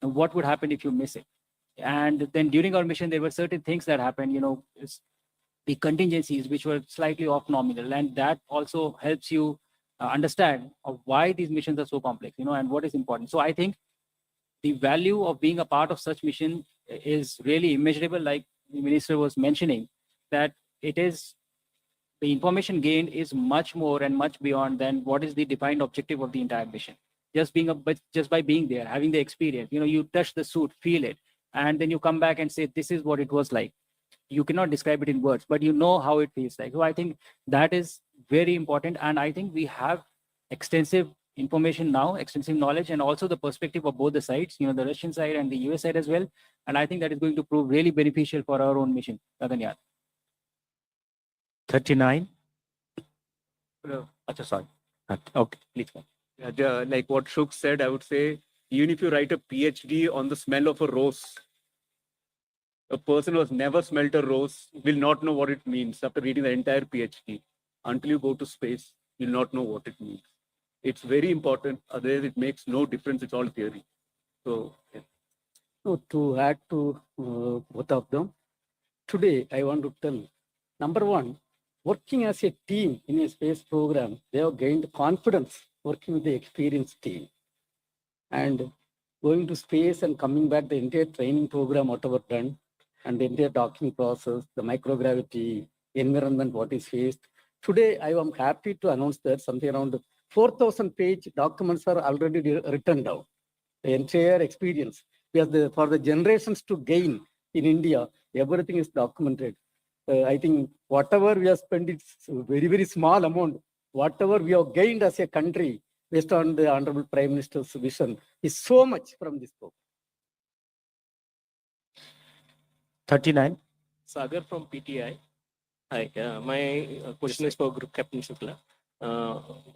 [SPEAKER 4] And what would happen if you miss it? And then during our mission, there were certain things that happened, the contingencies which were slightly off nominal, and that also helps you understand of why these missions are so complex, and what is important. So I think the value of being a part of such mission is really immeasurable. Like the minister was mentioning, that it is, the information gained is much more and much beyond than what is the defined objective of the entire mission. But just by being there, having the experience, you touch the suit, feel it, and then you come back and say, this is what it was like. You cannot describe it in words, but you know how it feels like. So I think that is very important. And I think we have extensive information now, extensive knowledge, and also the perspective of both the sides, the Russian side and the US side as well. And I think that is going to prove really beneficial for our own mission. Gaganyaan.
[SPEAKER 1] 39. Sorry. Okay, please.
[SPEAKER 3] Yeah, like what Shuk said, I would say, even if you write a PhD on the smell of a rose, a person who has never smelled a rose will not know what it means after reading the entire PhD. Until you go to space, you'll not know what it means. It's very important. Otherwise, it makes no difference. It's all theory. So, yeah.
[SPEAKER 2] So to add to both of them, today I want to tell, number one, working as a team in a space program, they have gained confidence working with the experienced team. And going to space and coming back, the entire training program, whatever done, and the entire docking process, the microgravity environment, what is faced. Today, I am happy to announce that something around 4,000 page documents are already written down. The entire experience, because for the generations to gain in India, everything is documented. I think whatever we have spent, it's very, very small amount. Whatever we have gained as a country, based on the Honorable Prime Minister's vision, is so much from this book.
[SPEAKER 1] 39.
[SPEAKER 9] Sagar from PTI. Hi, my question is for Group Captain Shukla.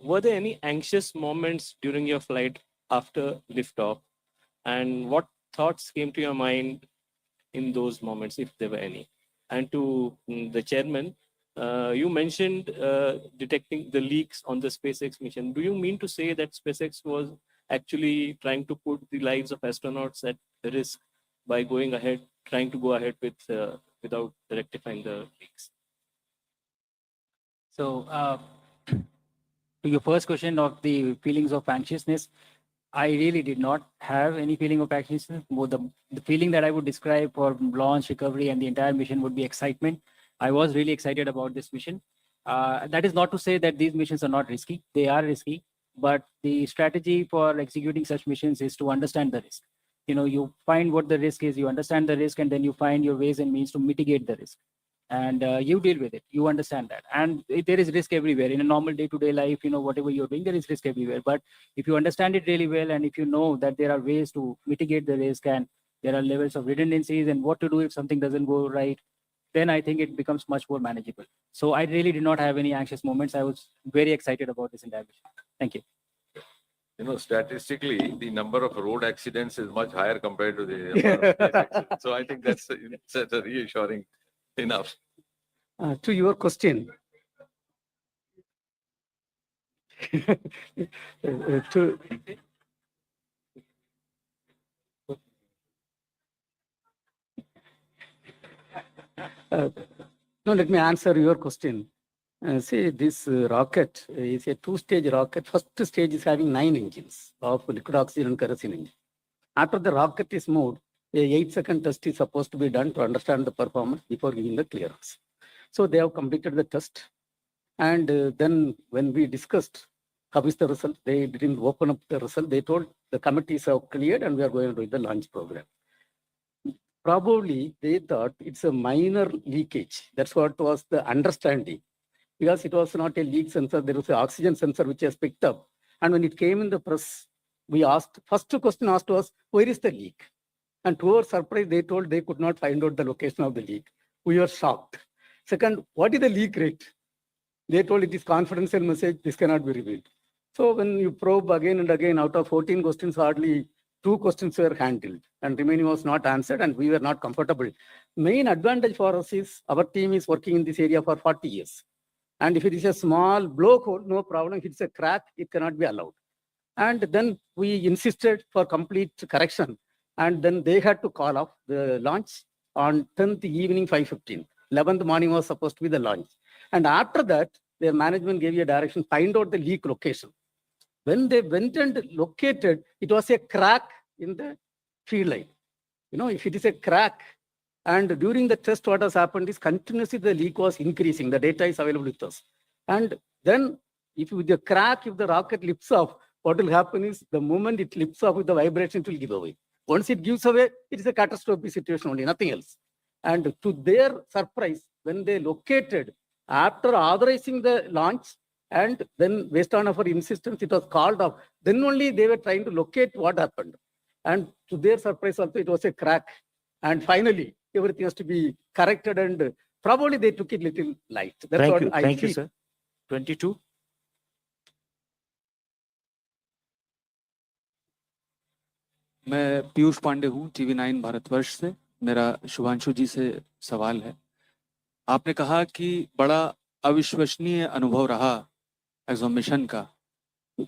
[SPEAKER 9] Were there any anxious moments during your flight after liftoff? And what thoughts came to your mind in those moments, if there were any? And to the chairman, you mentioned detecting the leaks on the SpaceX mission. Do you mean to say that SpaceX was actually trying to put the lives of astronauts at risk by going ahead, trying to go ahead with without rectifying the leaks?
[SPEAKER 4] So, to your first question of the feelings of anxiousness, I really did not have any feeling of anxiousness. More the feeling that I would describe for launch, recovery, and the entire mission would be excitement. I was really excited about this mission. That is not to say that these missions are not risky. They are risky, but the strategy for executing such missions is to understand the risk. You find what the risk is, you understand the risk, and then you find your ways and means to mitigate the risk. And you deal with it. You understand that. And there is risk everywhere. In a normal day-to-day life, whatever you're doing, there is risk everywhere. But if you understand it really well, and if you know that there are ways to mitigate the risk, and there are levels of redundancies and what to do if something doesn't go right, then I think it becomes much more manageable. So I really did not have any anxious moments. I was very excited about this entire mission. Thank you.
[SPEAKER 5] Statistically, the number of road accidents is much higher compared to the number of space accidents. So I think that's a reassuring enough.
[SPEAKER 2] To your question, no, let me answer your question. See, this rocket is a two-stage rocket. First stage is having 9 engines of liquid oxygen and kerosene engine. After the rocket is moved, a 8-second test is supposed to be done to understand the performance before giving the clearance. So they have completed the test. And then when we discussed how is the result, they didn't open up the result. They told the committees have cleared and we are going to do the launch program. Probably they thought it's a minor leakage. That's what was the understanding. Because it was not a leak sensor, there was an oxygen sensor which has picked up. And when it came in the press, we asked, first question asked was, where is the leak? And to our surprise, they told they could not find out the location of the leak. We were shocked. Second, what is the leak rate? They told it is confidential message, this cannot be revealed. So when you probe again and again, out of 14 questions, hardly 2 questions were handled and remaining was not answered and we were not comfortable. main advantage for us is our team is working in this area for 40 years. And if it is a small blowhole, no problem. If it's a crack, it cannot be allowed. And then we insisted for complete correction. And then they had to call off the launch on 10th evening, 5:15. 11th morning was supposed to be the launch. And after that, their management gave you a direction, find out the leak location. When they went and located, it was a crack in the field line. You know, if it is a crack, and during the test, what has happened is continuously the leak was increasing. The data is available with us. And then if with the crack, if the rocket lifts off, what will happen is the moment it lifts off with the vibration, it will give away. Once it gives away, it is a catastrophic situation only, nothing else. And to their surprise, when they located, after authorizing the launch, and then based on our insistence, it was called off, then only they were trying to locate what happened. And to their surprise also, it was a crack. And finally, everything has to be corrected, and probably they took it little light. That's what I
[SPEAKER 1] Thank you,
[SPEAKER 2] feel.
[SPEAKER 1] sir. 22.
[SPEAKER 10] मैं पीयूष पांडे हूँ TV9 Bharatvarsh से। मेरा शुभांशु जी से सवाल है। आपने कहा कि बड़ा अविश्वसनीय अनुभव रहा एक्सो मिशन का।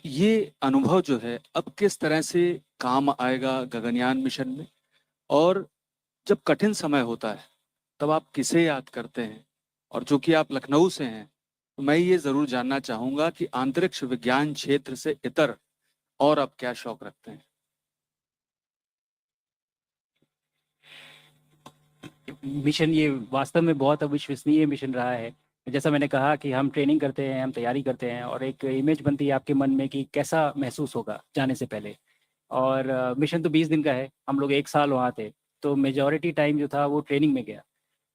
[SPEAKER 10] ये अनुभव जो है अब किस तरह से काम आएगा गगनयान मिशन में, और जब कठिन समय होता है तब आप किसे याद करते हैं? और जो कि आप लखनऊ से हैं, तो मैं ये जरूर जानना चाहूंगा कि अंतरिक्ष विज्ञान क्षेत्र से इतर और आप क्या शौक रखते हैं?
[SPEAKER 4] मिशन ये वास्तव में बहुत अविश्वसनीय मिशन रहा है। जैसा मैंने कहा कि हम ट्रेनिंग करते हैं, हम तैयारी करते हैं, और एक इमेज बनती है आपके मन में कि कैसा महसूस होगा जाने से पहले। और मिशन तो 20 दिन का है, हम लोग 1 साल वहाँ थे, तो मेजॉरिटी टाइम जो था वो ट्रेनिंग में गया।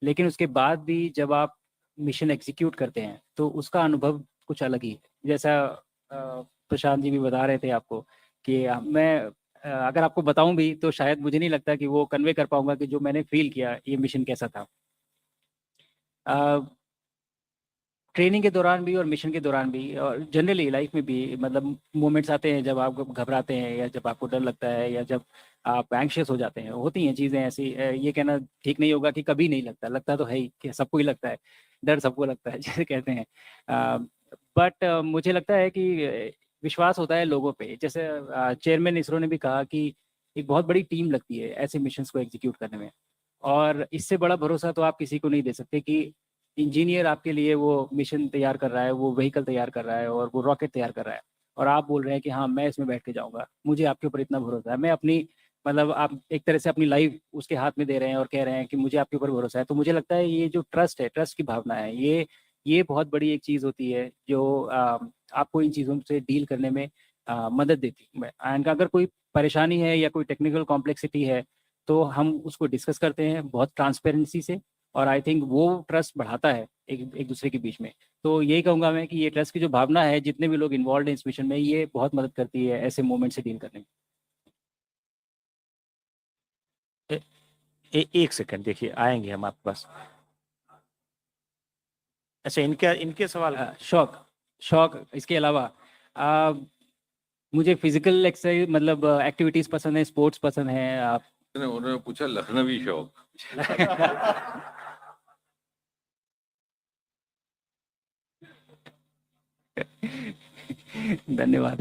[SPEAKER 4] लेकिन उसके बाद भी जब आप मिशन एग्जीक्यूट करते हैं तो उसका अनुभव कुछ अलग ही है। जैसा प्रशांत जी भी बता रहे थे आपको कि मैं अगर आपको बताऊं भी तो शायद मुझे नहीं लगता कि वो कन्वे कर पाऊंगा कि जो मैंने फील किया ये मिशन कैसा था। ट्रेनिंग के दौरान भी और मिशन के दौरान भी और जनरली लाइफ में भी, मतलब मोमेंट्स आते हैं जब आप घबराते हैं या जब आपको डर लगता है या जब आप एंग्शियस हो जाते हैं, होती हैं चीज़ें ऐसी। ये कहना ठीक नहीं होगा कि कभी नहीं लगता, लगता तो है ही, कि सबको ही लगता है, डर सबको लगता है जैसे कहते हैं। बट मुझे लगता है कि विश्वास होता है लोगों पे। जैसे चेयरमैन इसरो ने भी कहा कि एक बहुत बड़ी टीम लगती है ऐसे मिशंस को एग्जीक्यूट करने में, और इससे बड़ा भरोसा तो आप किसी को नहीं दे सकते कि इंजीनियर आपके लिए वो मिशन तैयार कर रहा है, वो व्हीकल तैयार कर रहा है और वो रॉकेट तैयार कर रहा है, और आप बोल रहे हैं कि हाँ मैं इसमें बैठ के जाऊँगा, मुझे आपके ऊपर इतना भरोसा है। मैं अपनी, मतलब आप एक तरह से अपनी लाइफ उसके हाथ में दे रहे हैं और कह रहे हैं कि मुझे आपके ऊपर भरोसा है। तो मुझे लगता है ये जो ट्रस्ट है, ट्रस्ट की भावना है, ये बहुत बड़ी एक चीज़ होती है जो आपको इन चीज़ों से डील करने में मदद देती है। एंड अगर कोई परेशानी है या कोई टेक्निकल कॉम्प्लेक्सिटी है तो हम उसको डिस्कस करते हैं बहुत ट्रांसपेरेंसी से, और आई थिंक वो ट्रस्ट बढ़ाता है एक दूसरे के बीच में। तो यही कहूँगा मैं कि ये ट्रस्ट की जो भावना है, जितने भी लोग इन्वॉल्व हैं इस मिशन में, ये बहुत मदद करती है ऐसे मोमेंट से डील करने में।
[SPEAKER 1] एक सेकंड, देखिए आएंगे हम आपके पास। अच्छा, इनके सवाल।
[SPEAKER 4] शौक इसके अलावा मुझे फिजिकल एक्सरसाइज, मतलब एक्टिविटीज पसंद है, स्पोर्ट्स पसंद है। आप
[SPEAKER 5] उन्होंने पूछा लखनवी शौक।
[SPEAKER 4] धन्यवाद।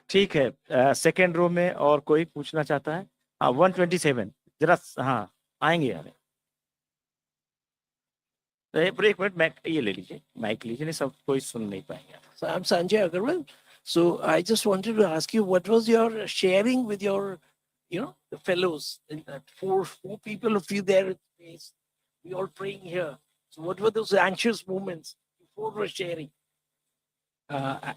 [SPEAKER 1] ठीक है, सेकेंड रो में और कोई पूछना चाहता है? हाँ, 127 जरा। हाँ आएंगे यार, एक मिनट, ये ले लीजिए, माइक लीजिए, नहीं सब कोई सुन नहीं पाएंगे।
[SPEAKER 11] So I'm Sanjay Agarwal. So I just wanted to ask you, what was your sharing with your, the fellows? In that four people of you there in space, we all praying here. So what were those anxious moments before we're sharing?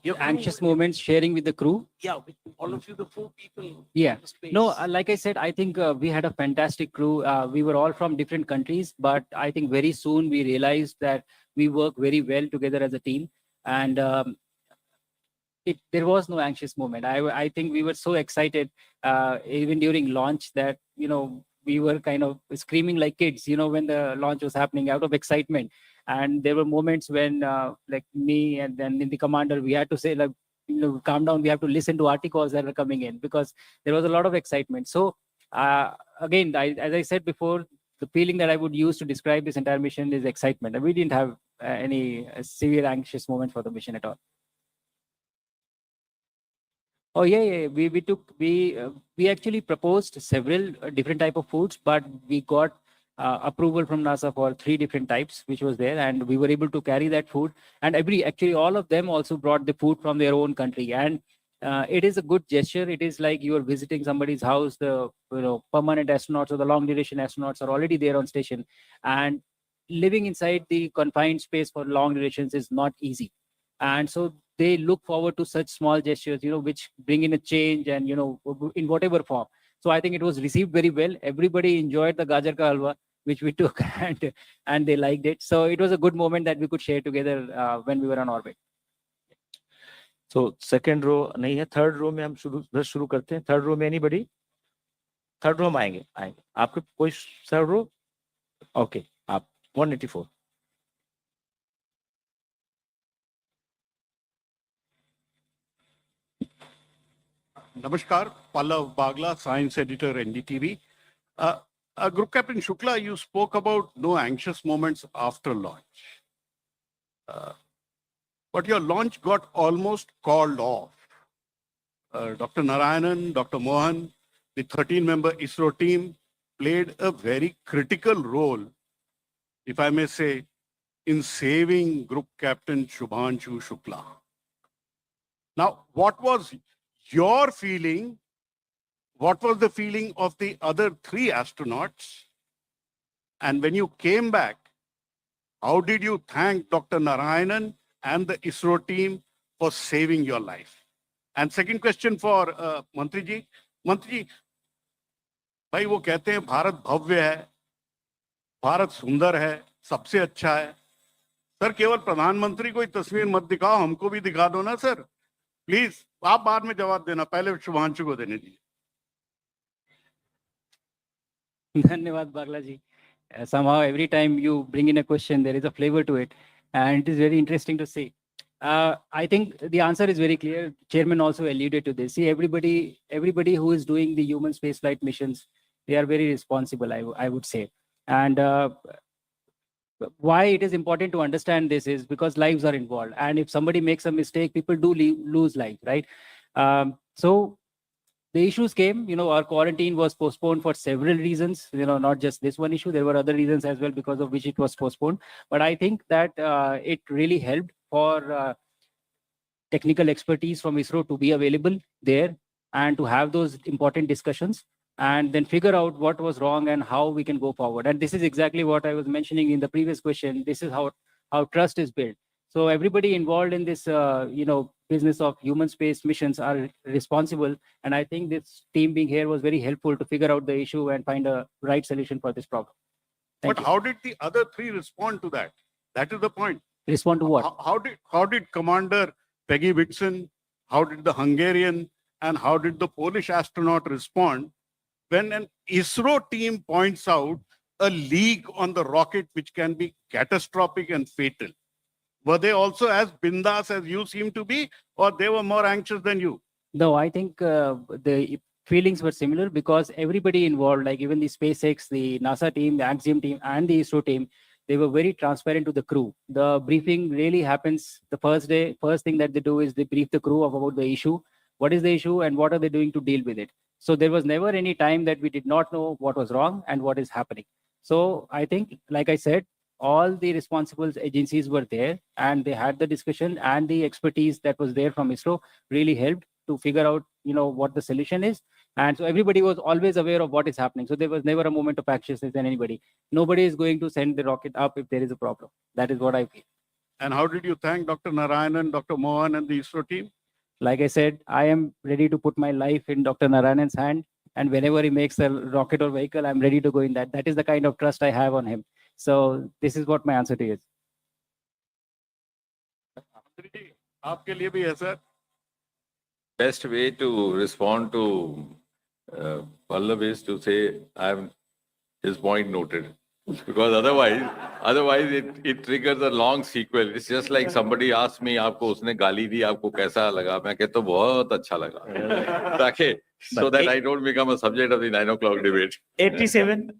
[SPEAKER 4] Your anxious moments sharing with the crew?
[SPEAKER 11] Yeah, with all of you, the 4 people.
[SPEAKER 4] Yeah.
[SPEAKER 11] In space.
[SPEAKER 4] No, like I said, I think we had a fantastic crew. We were all from different countries, but I think very soon we realized that we work very well together as a team. And there was no anxious moment. I think we were so excited, even during launch, that, we were kind of screaming like kids, when the launch was happening out of excitement. And there were moments when, like me and then the commander, we had to say, like, calm down. We have to listen to articles that are coming in, because there was a lot of excitement. So again, as I said before, the feeling that I would use to describe this entire mission is excitement. And we didn't have any severe anxious moment for the mission at all. Oh yeah. We actually proposed several different type of foods, but we got approval from NASA for 3 different types, which was there, and we were able to carry that food. And actually all of them also brought the food from their own country, and it is a good gesture. It is like you are visiting somebody's house. The permanent astronauts or the long duration astronauts are already there on station, and living inside the confined space for long durations is not easy. And so they look forward to such small gestures, which bring in a change and, in whatever form. So I think it was received very well. Everybody enjoyed the gajar ka halwa, which we took, and they liked it. So it was a good moment that we could share together when we were on orbit.
[SPEAKER 1] So second row नहीं है, third row में हम शुरू करते हैं. Third row में anybody? Third row में आएंगे. आपके कोई third row? Okay, आप 184.
[SPEAKER 12] Namaskar, Pallav Bagla, Science Editor, NDTV. Group Captain Shukla, you spoke about no anxious moments after launch. But your launch got almost called off. Dr. Narayanan, Dr. Mohan, the 13-member ISRO team played a very critical role, if I may say, in saving Group Captain Shubhanshu Shukla. Now, what was your feeling? What was the feeling of the other 3 astronauts? And when you came back, how did you thank Dr. Narayanan and the ISRO team for saving your life? And second question for Mantri ji. Mantri ji, भाई वो कहते हैं भारत भव्य है, भारत सुंदर है, सबसे अच्छा है. सर केवल प्रधानमंत्री को ही तस्वीर मत दिखाओ, हमको भी दिखा दो ना सर. प्लीज आप बाद में जवाब देना, पहले शुभांशु को देने दीजिए.
[SPEAKER 4] धन्यवाद बागला जी. Somehow every time you bring in a question, there is a flavor to it, and it is very interesting to see. I think the answer is very clear. Chairman also alluded to this. See, everybody who is doing the human spaceflight missions, they are very responsible, I would say. And why it is important to understand this is because lives are involved. And if somebody makes a mistake, people do lose life, right? So the issues came, our quarantine was postponed for several reasons, not just this one issue. There were other reasons as well because of which it was postponed. But I think that it really helped for technical expertise from ISRO to be available there and to have those important discussions and then figure out what was wrong and how we can go forward. And this is exactly what I was mentioning in the previous question. This is how trust is built. So everybody involved in this, business of human space missions are responsible. And I think this team being here was very helpful to figure out the issue and find a right solution for this problem. Thank
[SPEAKER 12] But
[SPEAKER 4] you.
[SPEAKER 12] how did the other 3 respond to that? That is the point.
[SPEAKER 4] Respond to what?
[SPEAKER 12] How did Commander Peggy Whitson, how did the Hungarian, and how did the Polish astronaut respond when an ISRO team points out a leak on the rocket which can be catastrophic and fatal? Were they also as bindas as you seem to be, or they were more anxious than you?
[SPEAKER 4] No, I think the feelings were similar because everybody involved, like even the SpaceX, the NASA team, the Axiom team, and the ISRO team, they were very transparent to the crew. The briefing really happens the first day. First thing that they do is they brief the crew about the issue. What is the issue and what are they doing to deal with it? So there was never any time that we did not know what was wrong and what is happening. So I think, like I said, all the responsible agencies were there and they had the discussion, and the expertise that was there from ISRO really helped to figure out, what the solution is. And so everybody was always aware of what is happening. So there was never a moment of anxiousness in anybody. Nobody is going to send the rocket up if there is a problem. That is what I feel.
[SPEAKER 12] And how did you thank Dr. Narayanan, Dr. Mohan, and the ISRO team?
[SPEAKER 4] Like I said, I am ready to put my life in Dr. Narayanan's hand. And whenever he makes a rocket or vehicle, I'm ready to go in that. That is the kind of trust I have on him. So this is what my answer to you is.
[SPEAKER 12] आपके लिए भी है sir.
[SPEAKER 5] Best way to respond to Pallav is to say, I have his point noted. Because otherwise it triggers a long sequel. It's just like somebody asked me, आपको उसने गाली दी, आपको कैसा लगा? मैं कहता हूँ बहुत अच्छा लगा. ताकि so that I don't become a subject of the 9 o'clock debate.
[SPEAKER 1] 87.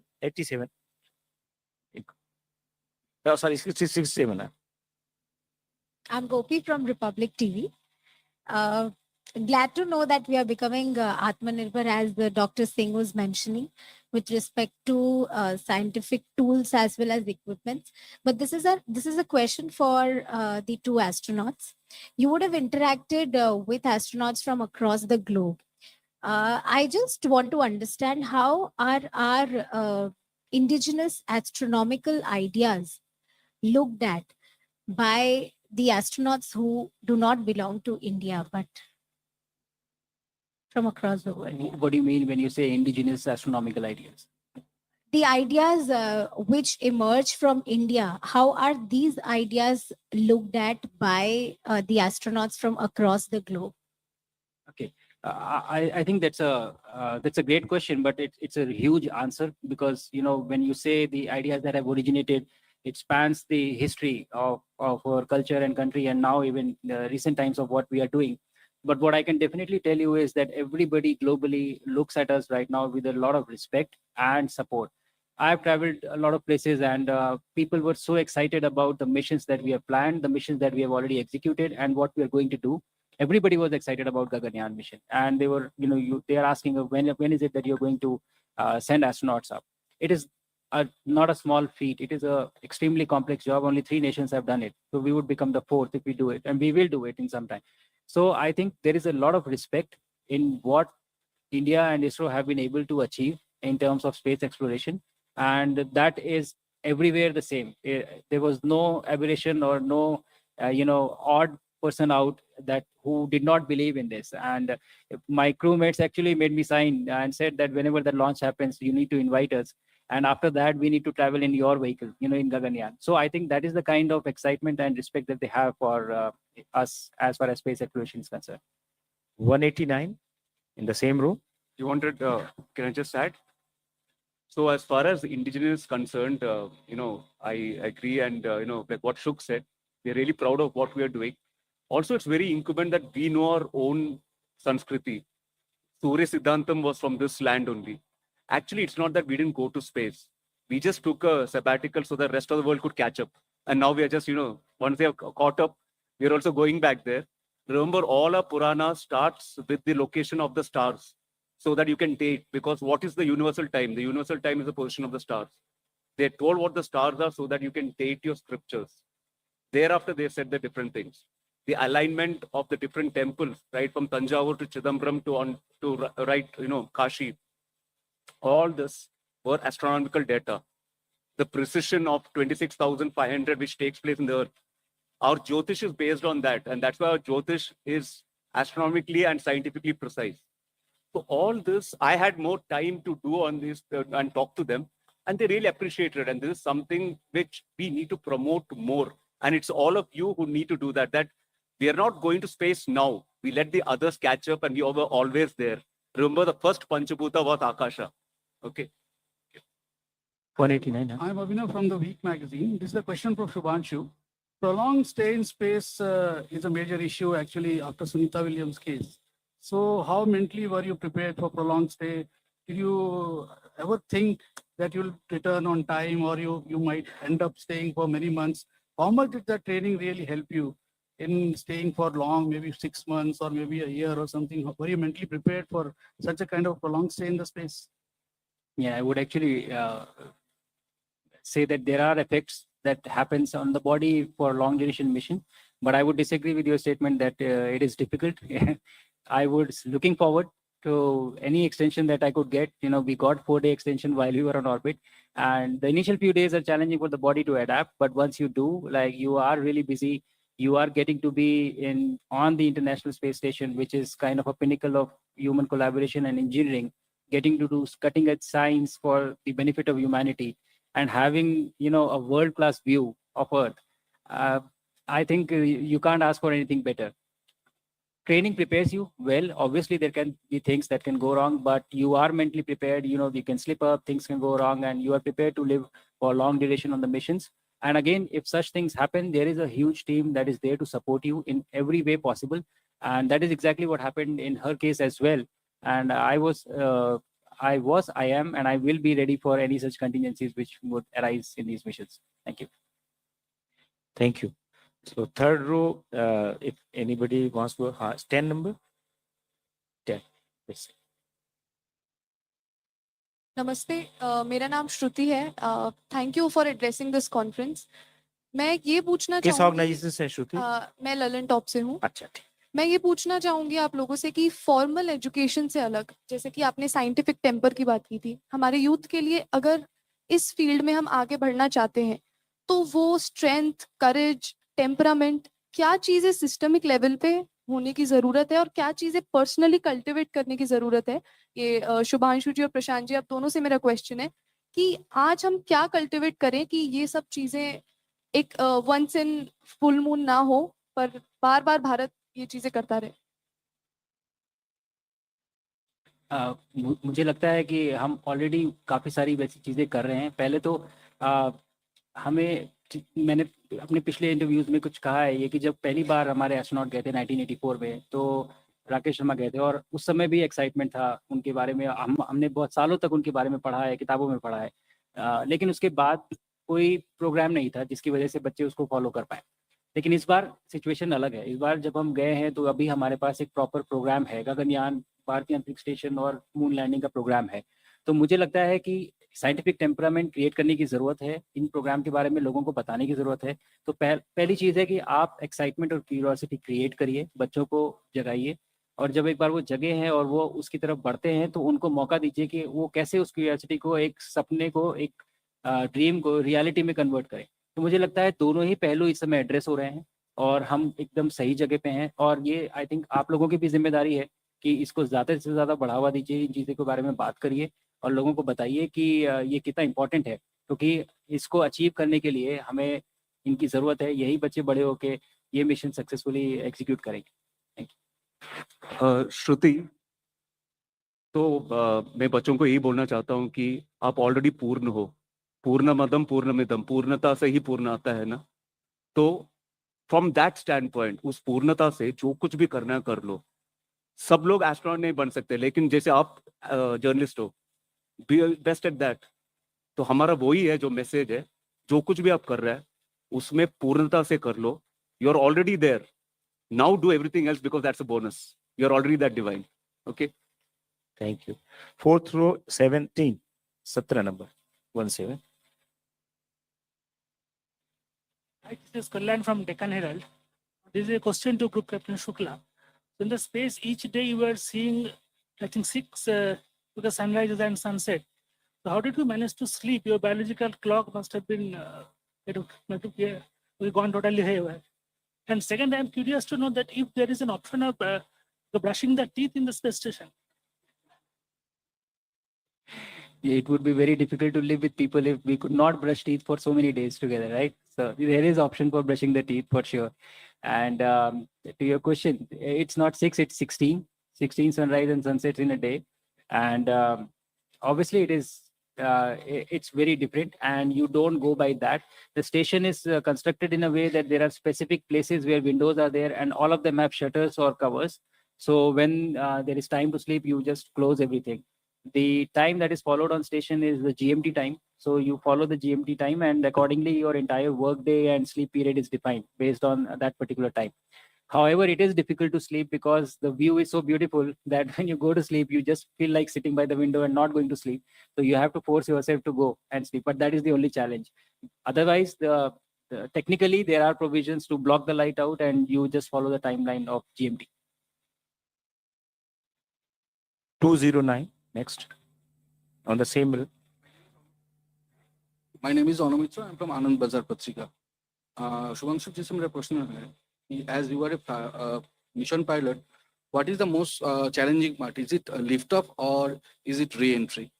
[SPEAKER 1] Sorry, 67.
[SPEAKER 13] I'm Gopi from Republic TV. Glad to know that we are becoming Atmanirbhar, as the Dr. Singh was mentioning, with respect to scientific tools as well as equipment. But this is a question for the two astronauts. You would have interacted with astronauts from across the globe. I just want to understand how are our indigenous astronomical ideas looked at by the astronauts who do not belong to India, but from across the world.
[SPEAKER 4] What do you mean when you say indigenous astronomical ideas?
[SPEAKER 13] The ideas which emerge from India, how are these ideas looked at by the astronauts from across the globe?
[SPEAKER 4] Okay, I think that's a great question, but it's a huge answer, because when you say the ideas that have originated, it spans the history of our culture and country, and now even the recent times of what we are doing. But what I can definitely tell you is that everybody globally looks at us right now with a lot of respect and support. I've traveled a lot of places, and people were so excited about the missions that we have planned, the missions that we have already executed, and what we are going to do. Everybody was excited about Gaganyaan mission, and they were, they are asking when is it that you're going to send astronauts up. It is not a small feat. It is a extremely complex job. Only 3 nations have done it, so we would become the 4th if we do it, and we will do it in some time. So I think there is a lot of respect in what India and ISRO have been able to achieve in terms of space exploration, and that is everywhere the same. There was no aberration or no odd person out that who did not believe in this. And my crewmates actually made me sign and said that whenever the launch happens, you need to invite us, and after that we need to travel in your vehicle, in Gaganyaan. So I think that is the kind of excitement and respect that they have for us as far as space exploration is concerned.
[SPEAKER 1] 189 in the same row.
[SPEAKER 3] You wanted, can I just add? So as far as indigenous is concerned, I agree, and like what Shuk said, we're really proud of what we are doing. Also, it's very incumbent that we know our own Sanskriti. Surya Siddhantam was from this land only. Actually, it's not that we didn't go to space. We just took a sabbatical so the rest of the world could catch up. And now we are just, once they have caught up, we're also going back there. Remember, all our Purana starts with the location of the stars, so that you can date, because what is the universal time? The universal time is the position of the stars. They told what the stars are so that you can date your scriptures. Thereafter, they said the different things. The alignment of the different temples, right from Tanjavur to Chidambaram to Kashi. All this were astronomical data. The precision of 26,500 which takes place in the Earth. Our Jyotish is based on that, and that's why our Jyotish is astronomically and scientifically precise. So all this, I had more time to do on this and talk to them, and they really appreciated it. And this is something which we need to promote more. And it's all of you who need to do that. That we are not going to space now. We let the others catch up, and we were always there. Remember, the first Panchabhuta was Akasha. Okay.
[SPEAKER 1] 189. Huh?
[SPEAKER 14] I'm Abhinav from the Week magazine. This is a question for Shubhanshu. Prolonged stay in space is a major issue actually after Sunita Williams' case. So how mentally were you prepared for prolonged stay? Did you ever think that you'll return on time, or you might end up staying for many months? How much did that training really help you in staying for long, maybe 6 months or maybe a year or something? Were you mentally prepared for such a kind of prolonged stay in the space?
[SPEAKER 4] Yeah, I would actually say that there are effects that happens on the body for long duration mission, but I would disagree with your statement that it is difficult. I was looking forward to any extension that I could get. We got 4-day extension while we were on orbit, and the initial few days are challenging for the body to adapt. But once you do, you are really busy. You are getting to be on the International Space Station, which is kind of a pinnacle of human collaboration and engineering, getting to do cutting edge science for the benefit of humanity, and having a world-class view of Earth. I think you can't ask for anything better. Training prepares you well. Obviously, there can be things that can go wrong, but you are mentally prepared. You can slip up, things can go wrong, and you are prepared to live for long duration on the missions. And again, if such things happen, there is a huge team that is there to support you in every way possible. And that is exactly what happened in her case as well. And I am, and I will be ready for any such contingencies which would arise in these missions. Thank you.
[SPEAKER 1] Thank you. So third row, if anybody wants to, stand number 10. Yes.
[SPEAKER 15] नमस्ते मेरा नाम श्रुति है thank you for addressing this conference मैं ये पूछना
[SPEAKER 1] किस
[SPEAKER 15] चाहूंगी
[SPEAKER 1] organisation से श्रुति?
[SPEAKER 15] मैं ललन टॉप से हूँ
[SPEAKER 1] अच्छा ठीक।
[SPEAKER 15] मैं ये पूछना चाहूंगी आप लोगों से कि फॉर्मल एजुकेशन से अलग जैसे कि आपने साइंटिफिक टेम्पर की बात की थी हमारे यूथ के लिए अगर इस फील्ड में हम आगे बढ़ना चाहते हैं तो वो स्ट्रेंथ करेज टेम्परामेंट क्या चीजें सिस्टमिक लेवल पे होने की जरूरत है और क्या चीजें पर्सनली कल्टिवेट करने की जरूरत है ये शुभांशु जी और प्रशांत जी आप दोनों से मेरा क्वेश्चन है कि आज हम क्या कल्टिवेट करें कि ये सब चीजें एक वंस इन फुल मून ना हो पर बार बार भारत ये चीजें करता रहे।
[SPEAKER 4] मुझे लगता है कि हम ऑलरेडी काफ़ी सारी वैसी चीज़ें कर रहे हैं। पहले तो मैंने अपने पिछले इंटरव्यूज में कुछ कहा है ये कि जब पहली बार हमारे एस्ट्रोनॉट गए थे 1984 में तो राकेश शर्मा गए थे और उस समय भी एक्साइटमेंट था उनके बारे में। हमने बहुत सालों तक उनके बारे में पढ़ा है, किताबों में पढ़ा है, लेकिन उसके बाद कोई प्रोग्राम नहीं था जिसकी वजह से बच्चे उसको फॉलो कर पाए। लेकिन इस बार सिचुएशन अलग है। इस बार जब हम गए हैं तो अभी हमारे पास एक प्रॉपर प्रोग्राम है, गगनयान भारतीय अंतरिक्ष स्टेशन और मून लैंडिंग का प्रोग्राम है। तो मुझे लगता है कि साइंटिफिक टेम्परामेंट क्रिएट करने की ज़रूरत है, इन प्रोग्राम के बारे में लोगों को बताने की ज़रूरत है। तो पहली चीज़ है कि आप एक्साइटमेंट और क्यूरियोसिटी क्रिएट करिए, बच्चों को जगाइए, और जब एक बार वो जगे हैं और वो उसकी तरफ बढ़ते हैं तो उनको मौका दीजिए कि वो कैसे उस क्यूरियोसिटी को, एक सपने को, एक ड्रीम को रियलिटी में कन्वर्ट करें। तो मुझे लगता है दोनों ही पहलू इस समय एड्रेस हो रहे हैं और हम एकदम सही जगह पे हैं। और ये आई थिंक आप लोगों की भी जिम्मेदारी है कि इसको ज़्यादा से ज़्यादा बढ़ावा दीजिए, इन चीज़ों के बारे में बात करिए और लोगों को बताइए कि ये कितना इम्पोर्टेंट है, क्योंकि इसको अचीव करने के लिए हमें इनकी ज़रूरत है। यही बच्चे बड़े होके ये मिशन सक्सेसफुली एग्जीक्यूट करेंगे। Thank you.
[SPEAKER 3] श्रुति, तो मैं बच्चों को यही बोलना चाहता हूँ कि आप ऑलरेडी पूर्ण हो, पूर्णमदम पूर्णमिदम, पूर्णता से ही पूर्ण आता है ना। तो फ्रॉम दैट स्टैंड पॉइंट, उस पूर्णता से जो कुछ भी करना है कर लो। सब लोग एस्ट्रोनॉट नहीं बन सकते, लेकिन जैसे आप जर्नलिस्ट हो, बी बेस्ट एट दैट। तो हमारा वही है जो मैसेज है, जो कुछ भी आप कर रहे हैं उसमें पूर्णता से कर लो। You are already there, now do everything else because that's a bonus. You are already that divine. Okay,
[SPEAKER 1] thank you. Fourth row 17 number 17.
[SPEAKER 16] This is Kalyan from Deccan Herald. This is a question to Group Captain Shukla. In the space, each day you were seeing, I think, 6 because sunrises and sunset. So how did you manage to sleep? Your biological clock must have been gone totally haywire. And second, I'm curious to know that if there is an option of brushing the teeth in the space station.
[SPEAKER 4] It would be very difficult to live with people if we could not brush teeth for so many days together, right? So there is option for brushing the teeth for sure. And to your question, it's not 6, it's 16 sunrise and sunsets in a day. And obviously it's very different and you don't go by that. The station is constructed in a way that there are specific places where windows are there and all of them have shutters or covers. So when there is time to sleep, you just close everything. The time that is followed on station is the GMT time. So you follow the GMT time and accordingly your entire work day and sleep period is defined based on that particular time. However, it is difficult to sleep because the view is so beautiful that when you go to sleep, you just feel like sitting by the window and not going to sleep. So you have to force yourself to go and sleep, but that is the only challenge. Otherwise, technically there are provisions to block the light out and you just follow the timeline of GMT.
[SPEAKER 1] 209. Next, on the same row.
[SPEAKER 10] My name is Anumitra. I'm from Anand Bazar Patrika. Shubhanshu ji se mera question hai कि as you are a mission pilot, what is the most challenging part? Is it lift off or is it re-entry?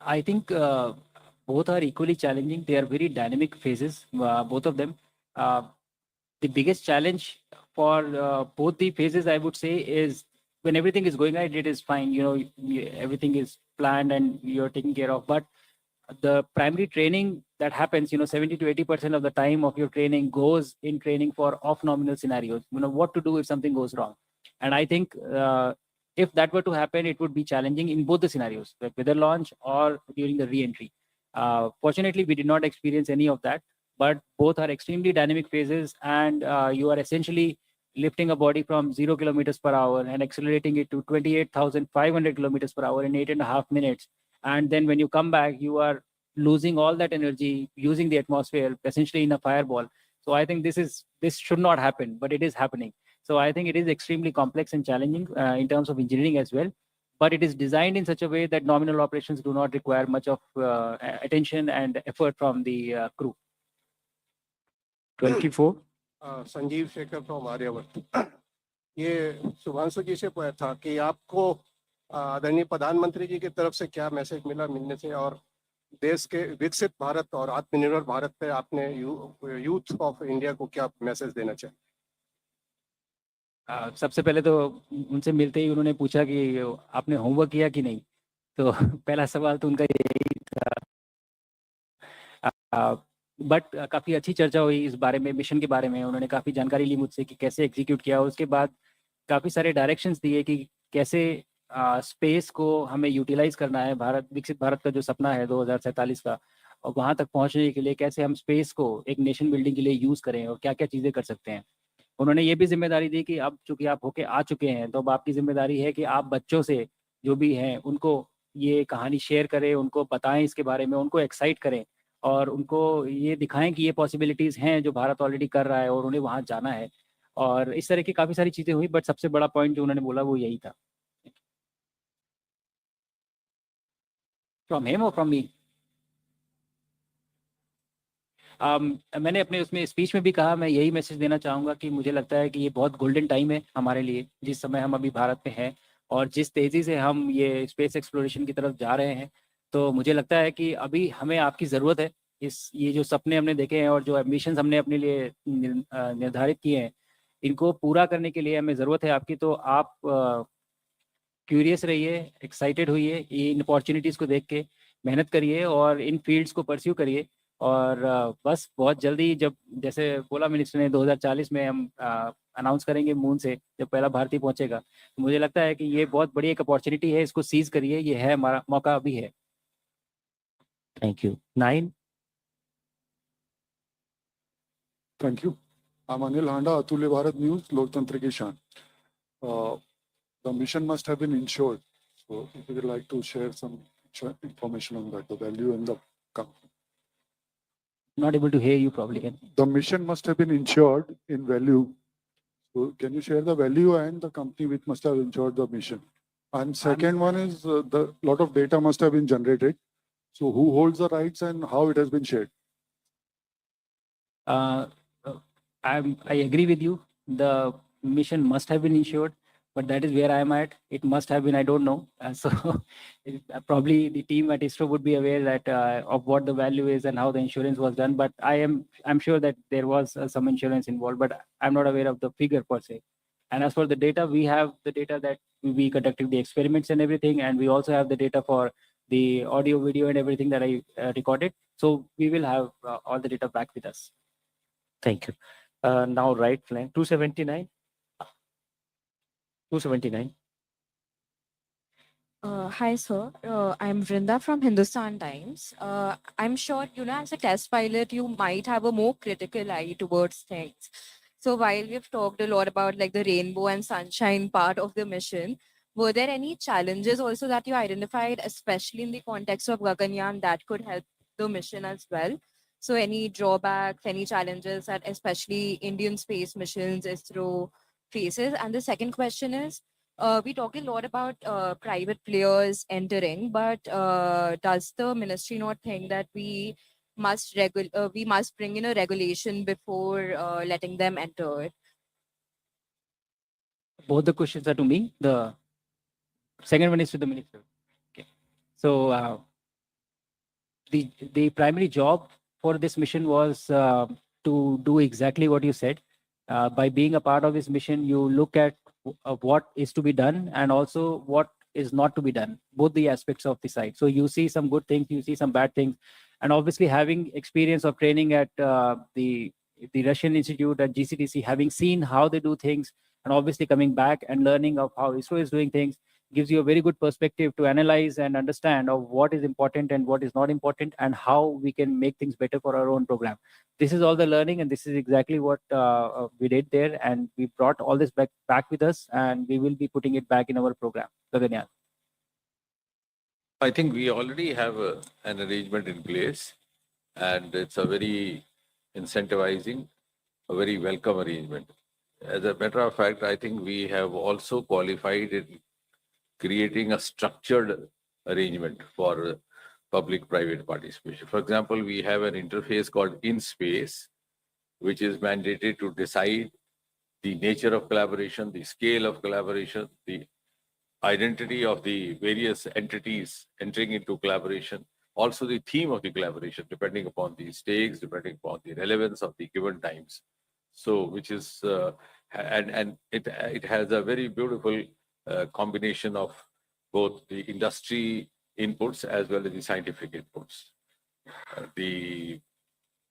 [SPEAKER 4] I think both are equally challenging. They are very dynamic phases, both of them. The biggest challenge for both the phases, I would say, is when everything is going right, it is fine. You know, everything is planned and you're taken care of. But the primary training that happens, 70 to 80% of the time of your training goes in training for off-nominal scenarios. What to do if something goes wrong. And I think if that were to happen, it would be challenging in both the scenarios, like with the launch or during the re-entry. Fortunately, we did not experience any of that, but both are extremely dynamic phases, and you are essentially lifting a body from 0 kilometers per hour and accelerating it to 28,500 kilometers per hour in 8.5 minutes. And then when you come back, you are losing all that energy using the atmosphere, essentially in a fireball. So I think this should not happen, but it is happening. So I think it is extremely complex and challenging in terms of engineering as well. But it is designed in such a way that nominal operations do not require much of attention and effort from the crew.
[SPEAKER 1] 24.
[SPEAKER 17] Sanjeev Shekhar from Aryavart. ये शुभांशु जी से पूछा था कि आपको आदरणीय प्रधानमंत्री जी की तरफ से क्या मैसेज मिला मिलने से, और देश के विकसित भारत और आत्मनिर्भर भारत पे आपने यूथ ऑफ इंडिया को क्या मैसेज देना चाहिए?
[SPEAKER 4] सबसे पहले तो उनसे मिलते ही उन्होंने पूछा कि आपने होमवर्क किया कि नहीं, तो पहला सवाल तो उनका यही था। बट काफ़ी अच्छी चर्चा हुई इस बारे में, मिशन के बारे में। उन्होंने काफ़ी जानकारी ली मुझसे कि कैसे एग्जीक्यूट किया। उसके बाद काफ़ी सारे डायरेक्शंस दिए कि कैसे स्पेस को हमें यूटिलाइज करना है। विकसित भारत का जो सपना है 2047 का, और वहाँ तक पहुँचने के लिए कैसे हम स्पेस को एक नेशन बिल्डिंग के लिए यूज़ करें और क्या क्या चीज़ें कर सकते हैं। उन्होंने ये भी जिम्मेदारी दी कि अब चूंकि आप होके आ चुके हैं, तो अब आपकी जिम्मेदारी है कि आप बच्चों से जो भी हैं उनको ये कहानी शेयर करें, उनको बताएं इसके बारे में, उनको एक्साइट करें और उनको ये दिखाएं कि ये पॉसिबिलिटीज़ हैं जो भारत ऑलरेडी कर रहा है और उन्हें वहाँ जाना है। और इस तरह की काफ़ी सारी चीज़ें हुई, बट सबसे बड़ा पॉइंट जो उन्होंने बोला वो यही था। फ्रॉम हिम और फ्रॉम मी? मैंने अपने उसमें स्पीच में भी कहा, मैं यही मैसेज देना चाहूँगा कि मुझे लगता है कि ये बहुत गोल्डन टाइम है हमारे लिए, जिस समय हम अभी भारत में हैं और जिस तेज़ी से हम ये स्पेस एक्सप्लोरेशन की तरफ जा रहे हैं। तो मुझे लगता है कि अभी हमें आपकी ज़रूरत है। ये जो सपने हमने देखे हैं और जो एम्बिशंस हमने अपने लिए निर्धारित किए हैं, इनको पूरा करने के लिए हमें ज़रूरत है आपकी। तो आप क्यूरियस रहिए, एक्साइटेड होइए, इन अपॉर्चुनिटीज़ को देख के मेहनत करिए और इन फील्ड्स को परस्यू करिए। और बस बहुत जल्दी, जब जैसे बोला मिनिस्टर ने 2040 में हम अनाउंस करेंगे मून से जब पहला भारतीय पहुंचेगा, तो मुझे लगता है कि ये बहुत बड़ी एक अपॉर्चुनिटी है, इसको सीज करिए, ये है हमारा मौका अभी है।
[SPEAKER 1] Thank you. 9।
[SPEAKER 18] Thank you. I'm Anil Handa, Atulya Bharat News, Loktantra Ki Shaan. The mission must have been insured. So if you would like to share some information on that, the value and the company.
[SPEAKER 4] Not able to hear you probably.
[SPEAKER 18] The mission must have been insured in value. So can you share the value and the company which must have insured the mission? And second one is the lot of data must have been generated. So who holds the rights and how it has been shared?
[SPEAKER 4] I agree with you. The mission must have been insured, but that is where I am at. It must have been, I don't know. So probably the team at ISRO would be aware that of what the value is and how the insurance was done. But I'm sure that there was some insurance involved, but I'm not aware of the figure per se. And as for the data, we have the data that we conducted the experiments and everything, and we also have the data for the audio, video, and everything that I recorded. So we will have all the data back with us.
[SPEAKER 1] Thank you. Now right flank 279. 279.
[SPEAKER 8] Hi, sir. I'm Vrinda from Hindustan Times. I'm sure, as a test pilot, you might have a more critical eye towards things. So while we've talked a lot about like the rainbow and sunshine part of the mission, were there any challenges also that you identified, especially in the context of Gaganyaan, that could help the mission as well? So any drawbacks, any challenges that especially Indian space missions, ISRO faces? And the second question is, we talk a lot about private players entering, but does the ministry not think that we must bring in a regulation before letting them enter?
[SPEAKER 4] Both the questions are to me. The second one is to the minister. Okay. So the primary job for this mission was to do exactly what you said. By being a part of this mission, you look at what is to be done and also what is not to be done, both the aspects of the site. So you see some good things, you see some bad things, and obviously having experience of training at the Russian Institute at GCTC, having seen how they do things, and obviously coming back and learning of how ISRO is doing things, gives you a very good perspective to analyze and understand of what is important and what is not important, and how we can make things better for our own program. This is all the learning, and this is exactly what we did there, and we brought all this back with us, and we will be putting it back in our program. Gaganyaan.
[SPEAKER 5] I think we already have an arrangement in place, and it's a very incentivizing, a very welcome arrangement. As a matter of fact, I think we have also qualified in creating a structured arrangement for public-private participation. For example, we have an interface called InSpace, which is mandated to decide the nature of collaboration, the scale of collaboration, the identity of the various entities entering into collaboration, also the theme of the collaboration, depending upon the stakes, depending upon the relevance of the given times. So, which is, and it has a very beautiful combination of both the industry inputs as well as the scientific inputs. The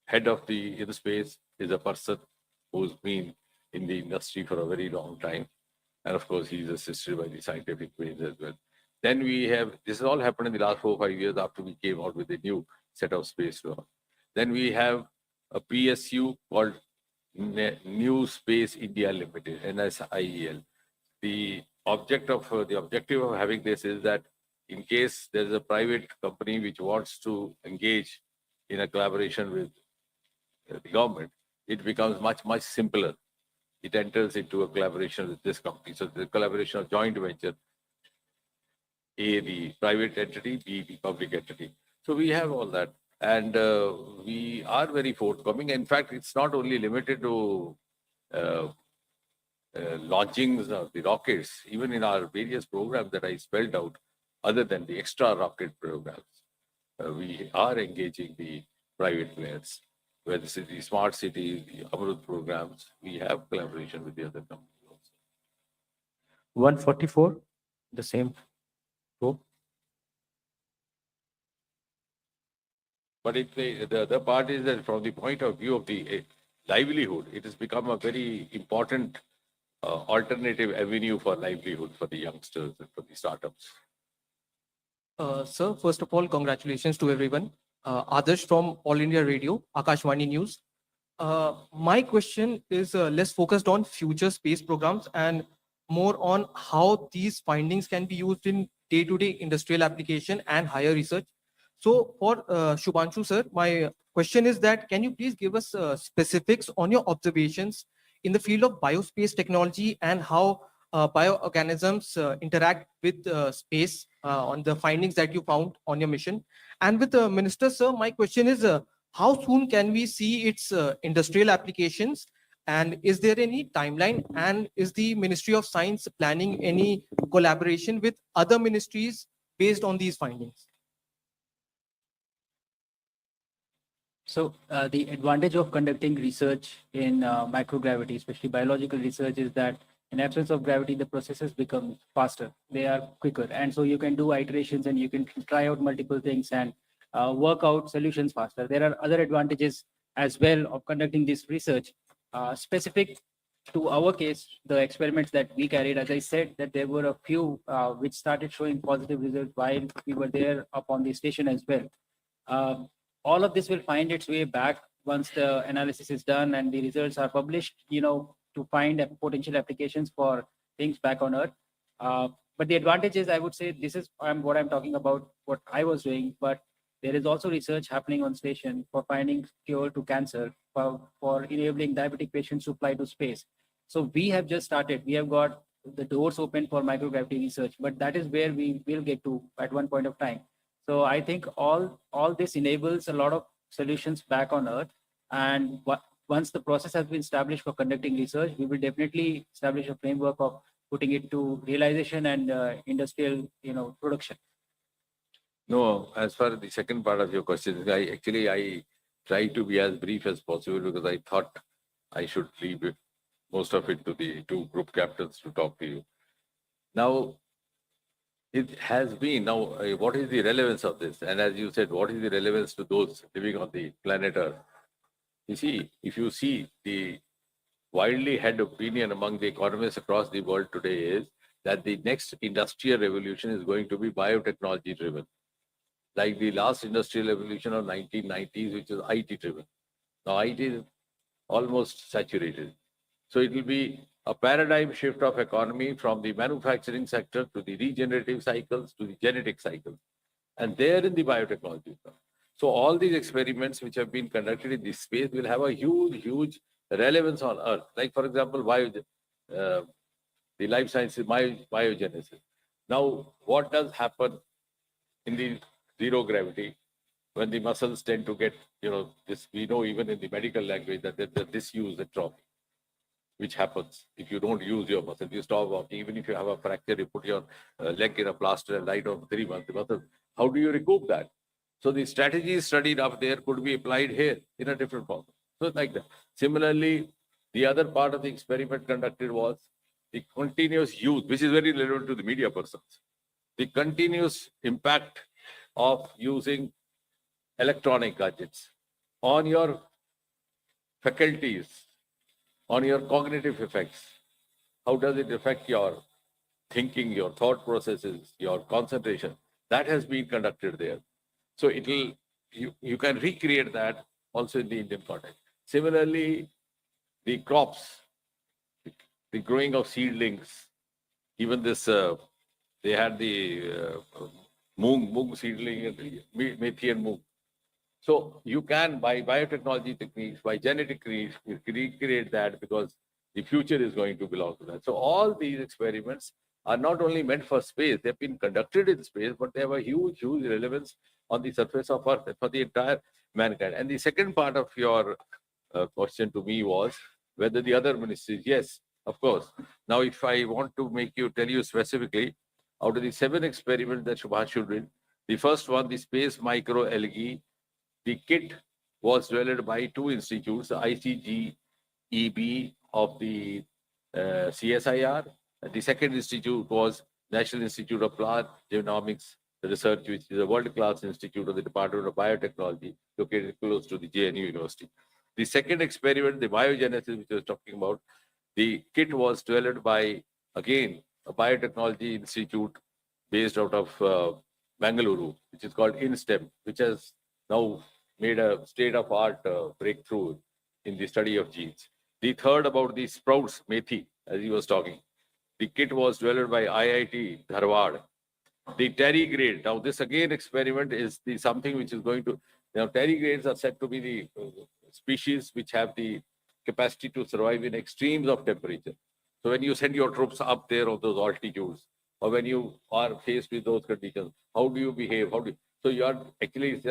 [SPEAKER 5] head of the InSpace is a person who's been in the industry for a very long time. And of course, he's assisted by the scientific ways as well. Then we have, this has all happened in the last 4 or 5 years after we came out with a new set of space law. Then we have a PSU called New Space India Limited, NSIEL. The objective of having this is that in case there is a private company which wants to engage in a collaboration with the government, it becomes much simpler. It enters into a collaboration with this company. So the collaboration of joint venture, A, the private entity, B, the public entity. So we have all that. And we are very forthcoming. In fact, it's not only limited to launchings of the rockets, even in our various programs that I spelled out, other than the extra rocket programs, we are engaging the private players. Whether it's the smart city, the Amrut programs, we have collaboration with the other companies also.
[SPEAKER 1] 144, the same row.
[SPEAKER 5] But the other part is that from the point of view of the livelihood, it has become a very important alternative avenue for livelihood for the youngsters and for the startups.
[SPEAKER 19] Sir, first of all, congratulations to everyone. Adarsh from All India Radio, Akashvani News. My question is less focused on future space programs and more on how these findings can be used in day-to-day industrial application and higher research. So for Shubhanshu sir, my question is that can you please give us specifics on your observations in the field of biospace technology and how bioorganisms interact with space on the findings that you found on your mission? And with the minister, sir, my question is how soon can we see its industrial applications? And is there any timeline? And is the Ministry of Science planning any collaboration with other ministries based on these findings?
[SPEAKER 4] So the advantage of conducting research in microgravity, especially biological research, is that in absence of gravity, the processes become faster. They are quicker. And so you can do iterations and you can try out multiple things and work out solutions faster. There are other advantages as well of conducting this research. Specific to our case, the experiments that we carried, as I said, that there were a few which started showing positive results while we were there up on the station as well. All of this will find its way back once the analysis is done and the results are published, to find potential applications for things back on Earth. But the advantage is, I would say, this is what I'm talking about, what I was doing, but there is also research happening on station for finding cure to cancer, for enabling diabetic patients to fly to space. So we have just started. We have got the doors open for microgravity research, but that is where we will get to at one point of time. So I think all this enables a lot of solutions back on Earth. And once the process has been established for conducting research, we will definitely establish a framework of putting it to realization and industrial, production.
[SPEAKER 5] No, as far as the second part of your question, I try to be as brief as possible because I thought I should leave most of it to the two group captains to talk to you. Now, it has been, what is the relevance of this? And as you said, what is the relevance to those living on the planet Earth? You see, if you see the widely held opinion among the economists across the world today is that the next industrial revolution is going to be biotechnology driven, like the last industrial revolution of 1990s, which is IT driven. Now IT is almost saturated. So it will be a paradigm shift of economy from the manufacturing sector to the regenerative cycles to the genetic cycles. And there in the biotechnology. So all these experiments which have been conducted in this space will have a huge, huge relevance on Earth. Like, for example, the life sciences, biogenesis. Now, what does happen in the zero gravity when the muscles tend to get, this, we know even in the medical language that there's a disuse atrophy, which happens if you don't use your muscle. You stop walking, even if you have a fracture, you put your leg in a plaster and lie down for 3 months, the muscle, how do you recoup that? So the strategies studied up there could be applied here in a different form. So like that. Similarly, the other part of the experiment conducted was the continuous use, which is very relevant to the media persons, the continuous impact of using electronic gadgets on your faculties, on your cognitive effects. How does it affect your thinking, your thought processes, your concentration? That has been conducted there. So you can recreate that also in the Indian context. Similarly, the crops, the growing of seedlings, even this, they had the moong seedling, methi and moong. So you can, by biotechnology techniques, by genetic techniques, recreate that because the future is going to belong to that. So all these experiments are not only meant for space, they've been conducted in space, but they have a huge, huge relevance on the surface of Earth for the entire mankind. And the second part of your question to me was whether the other ministries, yes, of course. Now, if I want to tell you specifically, out of the 7 experiments that Shubhanshu did, the first one, the space microalgae, the kit was developed by 2 institutes, the ICGEB of the CSIR. And the second institute was National Institute of Plant Genomics Research, which is a world-class institute of the Department of Biotechnology, located close to the JNU University. The second experiment, the biogenesis, which I was talking about, the kit was developed by, again, a biotechnology institute based out of Bangalore, which is called InStem, which has now made a state-of-art breakthrough in the study of genes. The third about the sprouts, methi, as he was talking. The kit was developed by IIT Dharwad. The tardigrade, now this again experiment is something which is going to, tardigrades are said to be the species which have the capacity to survive in extremes of temperature. So when you send your troops up there of those altitudes, or when you are faced with those conditions, how do you behave? So you are actually,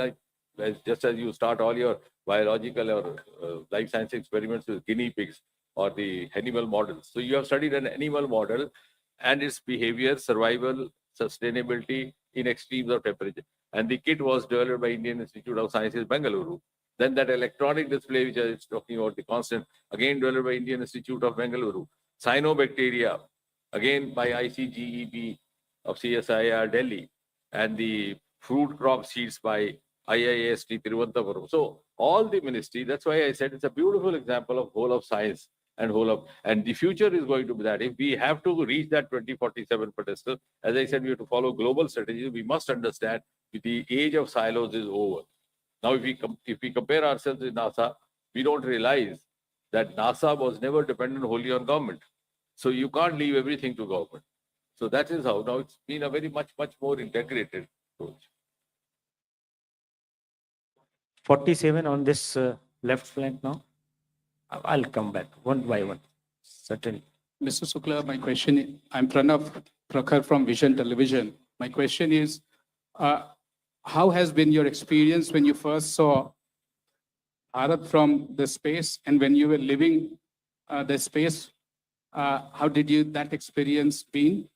[SPEAKER 5] just as you start all your biological or life science experiments with guinea pigs or the animal models. So you have studied an animal model and its behavior, survival, sustainability in extremes of temperature. And the kit was developed by Indian Institute of Sciences, Bangalore. Then that electronic display, which I was talking about, the constant, again developed by Indian Institute of Bangalore. Cyanobacteria, again by ICGEB of CSIR Delhi. And the fruit crop seeds by IIST Tiruvananthapuram. So all the ministry, that's why I said it's a beautiful example of whole of science and the future is going to be that. If we have to reach that 2047 pedestal, as I said, we have to follow global strategies. We must understand the age of silos is over. Now, if we compare ourselves with NASA, we don't realize that NASA was never dependent wholly on government. So you can't leave everything to government. So that is how now it's been a very much more integrated approach.
[SPEAKER 1] 47 on this left flank now. I'll come back one by one. Certainly.
[SPEAKER 20] Mr. Shukla, my question, I'm Pranav Prakhar from Vision Television. My question is, how has been your experience when you first saw Bharat from the space and when you were living the space? How did that experience been?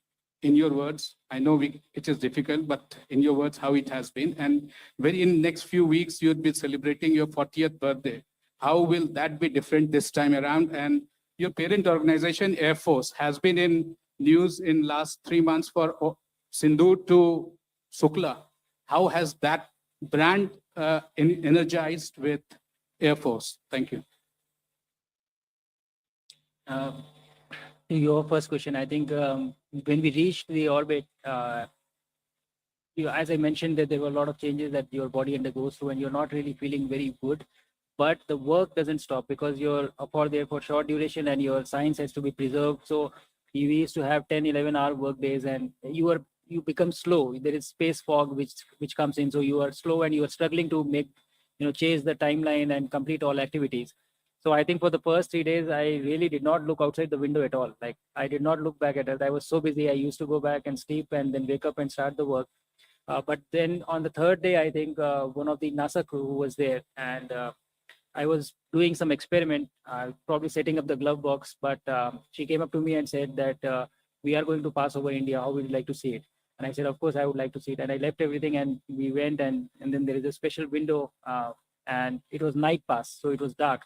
[SPEAKER 20] In your words, I know it is difficult, but in your words, how it has been. And when in next few weeks, you'll be celebrating your 40th birthday. How will that be different this time around? And your parent organization, Air Force, has been in news in last 3 months for Sindhu to Shukla. How has that brand energized with Air Force? Thank you.
[SPEAKER 4] To your first question, I think when we reached the orbit, as I mentioned, that there were a lot of changes that your body undergoes through, and you're not really feeling very good. But the work doesn't stop because you're there for short duration, and your science has to be preserved. So we used to have 10, 11-hour work days, and you become slow. There is space fog which comes in, so you are slow and you are struggling to make chase the timeline and complete all activities. So I think for the first 3 days, I really did not look outside the window at all. Like I did not look back at it. I was so busy. I used to go back and sleep and then wake up and start the work. But then on the third day, I think one of the NASA crew who was there, and I was doing some experiment, probably setting up the glove box, but she came up to me and said that we are going to pass over India. How would you like to see it? And I said, of course, I would like to see it. And I left everything and we went, and then there is a special window, and it was night pass, so it was dark.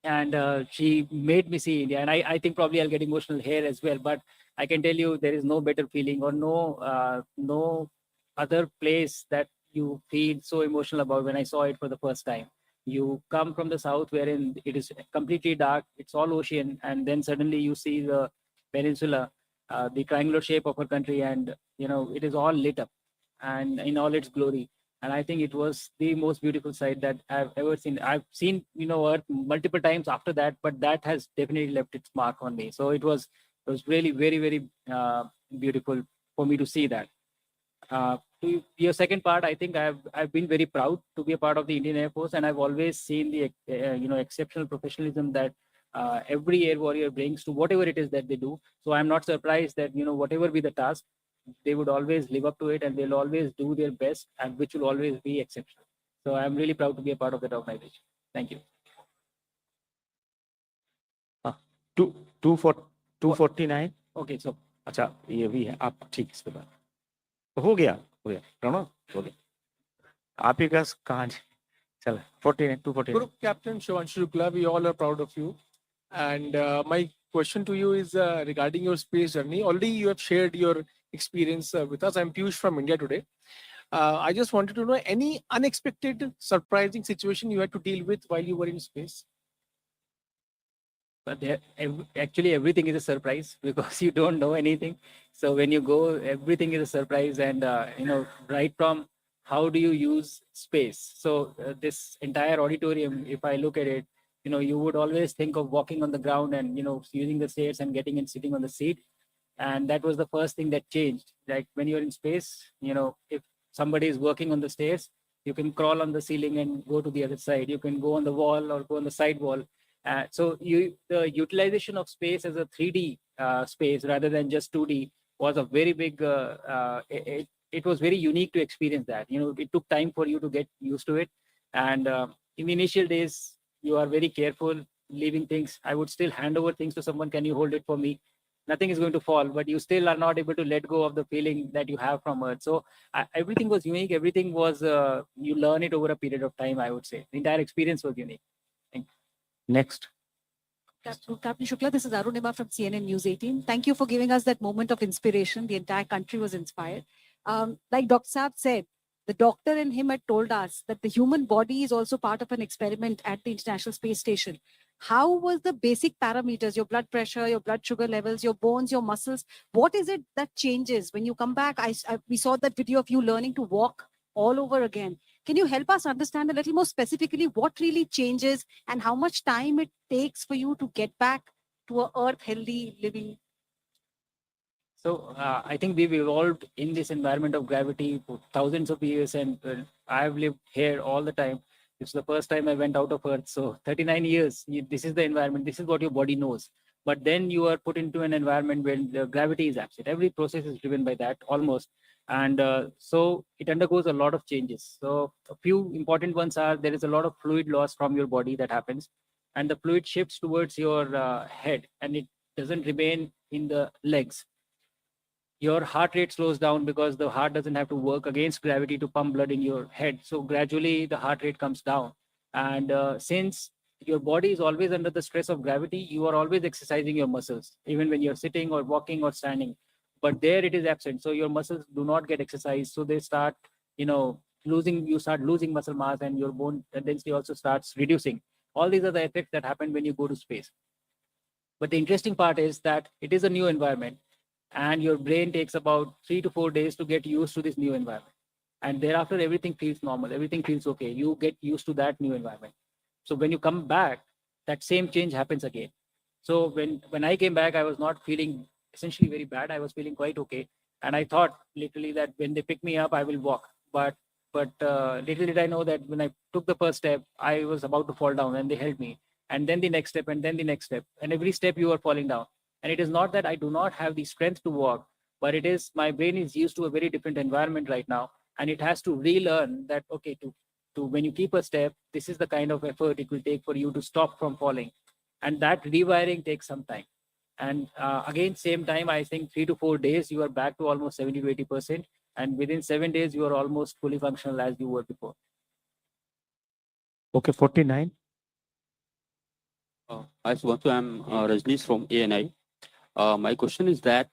[SPEAKER 4] And she made me see India. And I think probably I'll get emotional here as well. But I can tell you there is no better feeling or no other place that you feel so emotional about when I saw it for the first time. You come from the south wherein it is completely dark, it's all ocean, and then suddenly you see the peninsula, the triangular shape of our country, and it is all lit up and in all its glory. And I think it was the most beautiful sight that I've ever seen. I've seen Earth multiple times after that, but that has definitely left its mark on me. So it was really very, very beautiful for me to see that. To your second part, I think I've been very proud to be a part of the Indian Air Force, and I've always seen the exceptional professionalism that every air warrior brings to whatever it is that they do. So I'm not surprised that whatever be the task, they would always live up to it, and they'll always do their best, and which will always be exceptional. So I'm really proud to be a part of that organization. Thank you.
[SPEAKER 1] 249.
[SPEAKER 4] Okay, so
[SPEAKER 1] अच्छा ये भी है आप ठीक इसके बाद हो गया प्रणव हो गया आप ही का कहाँ चल 49 249
[SPEAKER 21] Group Captain Shubhanshu Shukla, we all are proud of you. And my question to you is regarding your space journey. Already you have shared your experience with us. I'm Piyush from India today. I just wanted to know any unexpected, surprising situation you had to deal with while you were in space.
[SPEAKER 4] But actually everything is a surprise because you don't know anything. So when you go, everything is a surprise, and right from how do you use space. So this entire auditorium, if I look at it, you would always think of walking on the ground and using the stairs and getting and sitting on the seat. And that was the first thing that changed. Like when you're in space, if somebody is working on the stairs, you can crawl on the ceiling and go to the other side. You can go on the wall or go on the side wall. So the utilization of space as a 3D space rather than just 2D was a very big, it was very unique to experience that. It took time for you to get used to it. And in the initial days, you are very careful leaving things. I would still hand over things to someone. Can you hold it for me? Nothing is going to fall, but you still are not able to let go of the feeling that you have from Earth. So everything was unique. Everything was, you learn it over a period of time, I would say. The entire experience was unique. Thank you.
[SPEAKER 1] Next.
[SPEAKER 22] Captain Shukla, this is Arunima from CNN News 18. Thank you for giving us that moment of inspiration. The entire country was inspired. Like Dr. Saab said, the doctor in him had told us that the human body is also part of an experiment at the International Space Station. How was the basic parameters, your blood pressure, your blood sugar levels, your bones, your muscles? What is it that changes when you come back? We saw that video of you learning to walk all over again. Can you help us understand a little more specifically what really changes and how much time it takes for you to get back to a earth healthy living?
[SPEAKER 4] So I think we've evolved in this environment of gravity for thousands of years, and I've lived here all the time. It's the first time I went out of Earth. So 39 years, this is the environment. This is what your body knows. But then you are put into an environment where the gravity is absent. Every process is driven by that almost. And so it undergoes a lot of changes. So a few important ones are there is a lot of fluid loss from your body that happens. And the fluid shifts towards your head, and it doesn't remain in the legs. Your heart rate slows down because the heart doesn't have to work against gravity to pump blood in your head. So gradually the heart rate comes down. And since your body is always under the stress of gravity, you are always exercising your muscles, even when you're sitting or walking or standing. But there it is absent. So your muscles do not get exercised. So they start, you start losing muscle mass, and your bone density also starts reducing. All these are the effects that happen when you go to space. But the interesting part is that it is a new environment, and your brain takes about 3 to 4 days to get used to this new environment. And thereafter, everything feels normal, everything feels okay. You get used to that new environment. So when you come back, that same change happens again. So when I came back, I was not feeling essentially very bad. I was feeling quite okay. And I thought literally that when they pick me up, I will walk. But little did I know that when I took the first step, I was about to fall down, and they held me. And then the next step, and then the next step. And every step you are falling down. And it is not that I do not have the strength to walk, but it is my brain is used to a very different environment right now. And it has to relearn that, okay, to when you keep a step, this is the kind of effort it will take for you to stop from falling. And that rewiring takes some time. And again, same time, I think 3 to 4 days, you are back to almost 70 to 80%. And within 7 days, you are almost fully functional as you were before.
[SPEAKER 1] Okay, 49.
[SPEAKER 6] Hi, Shubhanshu. I'm Rajneesh from ANI. My question is that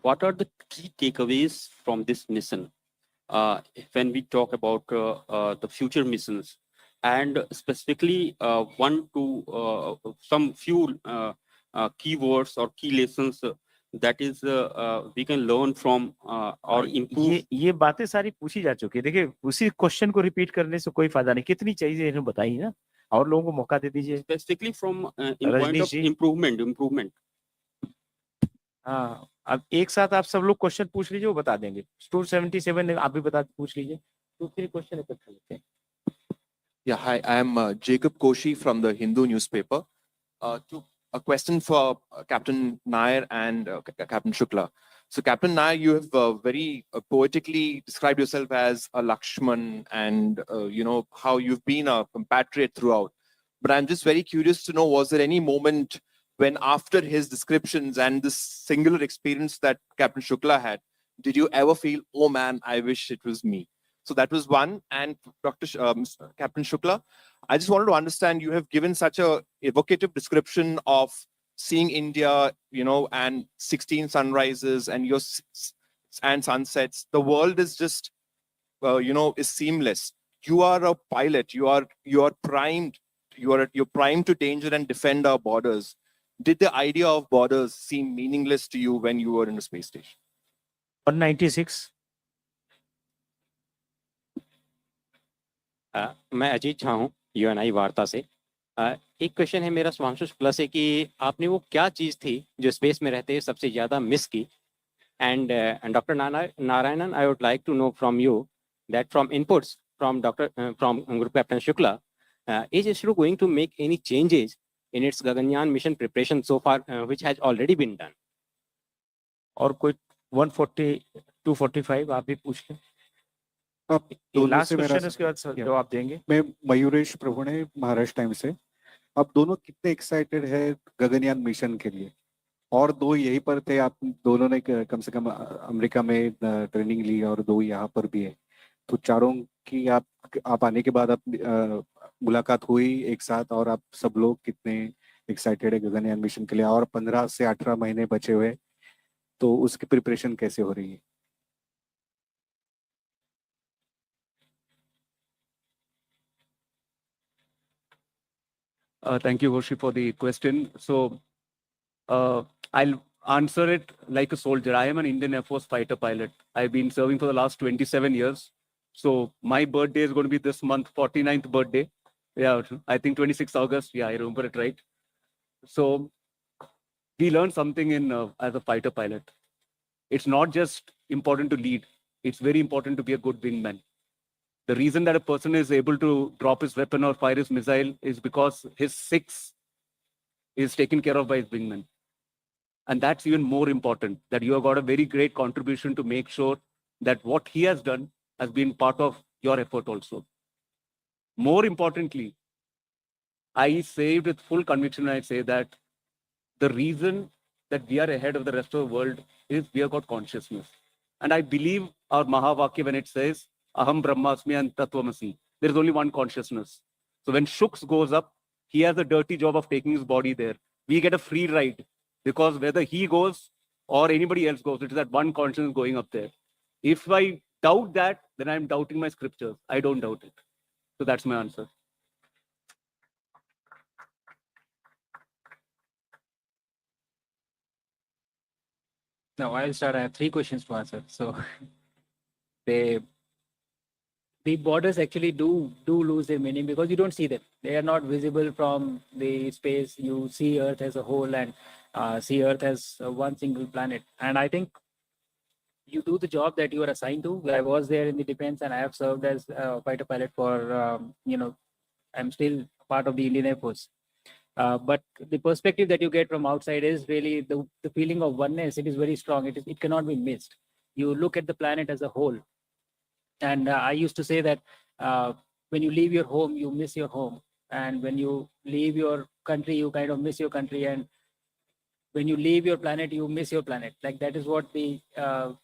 [SPEAKER 6] what are the key takeaways from this mission when we talk about the future missions, and specifically some few keywords or key lessons that is we can learn from or improve.
[SPEAKER 1] ये बातें सारी पूछी जा चुकी है. देखिए, उसी question को रिपीट करने से कोई फायदा नहीं. कितनी चीजें इन्होंने बताई ना, और लोगों को मौका दे दीजिए.
[SPEAKER 6] Specifically from in point of improvement.
[SPEAKER 1] हाँ, अब एक साथ आप सब लोग क्वेश्चन पूछ लीजिए, वो बता देंगे. 277 आप भी बता पूछ लीजिए. 2-3 क्वेश्चन इकट्ठा लेते हैं.
[SPEAKER 7] Yeah, hi, I am Jacob Koshi from the Hindu newspaper. A question for Captain Nair and Captain Shukla. So, Captain Nair, you have very poetically described yourself as a Lakshman, and you know how you've been a compatriot throughout. But I'm just very curious to know, was there any moment when, after his descriptions and this singular experience that Captain Shukla had, did you ever feel, oh man, I wish it was me? So that was one. And Captain Shukla, I just wanted to understand, you have given such a evocative description of seeing India, you know, and 16 sunrises and and sunsets. The world is just, you know, is seamless. You are a pilot. You are primed. You're primed to danger and defend our borders. Did the idea of borders seem meaningless to you when you were in a space station?
[SPEAKER 1] 196.
[SPEAKER 23] मैं अजीत झा हूँ UNI वार्ता से. एक question है मेरा शुभांशु शुक्ला से कि आपने वो क्या चीज़ थी जो स्पेस में रहते सबसे ज़्यादा मिस की. And doctor Narayanan, I would like to know from you that from inputs from group captain Shukla, is ISRO going to make any changes in its Gaganyaan mission preparation so far, which has already been done?
[SPEAKER 1] और कोई 140, 245 आप भी पूछ लें.
[SPEAKER 24] Last
[SPEAKER 1] question, उसके बाद जवाब देंगे.
[SPEAKER 24] मैं मयूरेश प्रभुणे, महाराष्ट्र टाइम्स से. आप दोनों कितने एक्साइटेड है गगनयान मिशन के लिए? और दो यहीं पर थे, आप दोनों ने कम से कम अमेरिका में ट्रेनिंग ली और दो यहाँ पर भी है. तो चारों की आप आने के बाद आप मुलाकात हुई एक साथ, और आप सब लोग कितने एक्साइटेड है गगनयान मिशन के लिए? और 15 से 18 महीने बचे हुए, तो उसकी प्रिपरेशन कैसे हो रही है?
[SPEAKER 3] Thank you, Hoshi, for the question. So I'll answer it like a soldier. I am an Indian Air Force fighter pilot. I've been serving for the last 27 years. So my birthday is going to be this month, 49th birthday. Yeah, I think 26th August. Yeah, I remember it right. So we learned something as a fighter pilot. It's not just important to lead. It's very important to be a good wingman. The reason that a person is able to drop his weapon or fire his missile is because his six is taken care of by his wingman. And that's even more important, that you have got a very great contribution to make sure that what he has done has been part of your effort also. More importantly, I say with full conviction, I say that the reason that we are ahead of the rest of the world is we have got consciousness. And I believe our Mahavakya, when it says, Aham Brahmasmi and Tattvamasi, there is only one consciousness. So when Shuks goes up, he has a dirty job of taking his body there. We get a free ride, because whether he goes or anybody else goes, it is that one consciousness going up there. If I doubt that, then I'm doubting my scriptures. I don't doubt it. So that's my answer.
[SPEAKER 4] No, I'll start. I have 3 questions to answer. So the borders actually do lose their meaning because you don't see them. They are not visible from the space. You see Earth as a whole and see Earth as one single planet. And I think you do the job that you are assigned to. I was there in the defense and I have served as a fighter pilot for, I'm still part of the Indian Air Force. But the perspective that you get from outside is really the feeling of oneness. It is very strong. It cannot be missed. You look at the planet as a whole. And I used to say that when you leave your home, you miss your home. And when you leave your country, you kind of miss your country. And when you leave your planet, you miss your planet. Like that is what the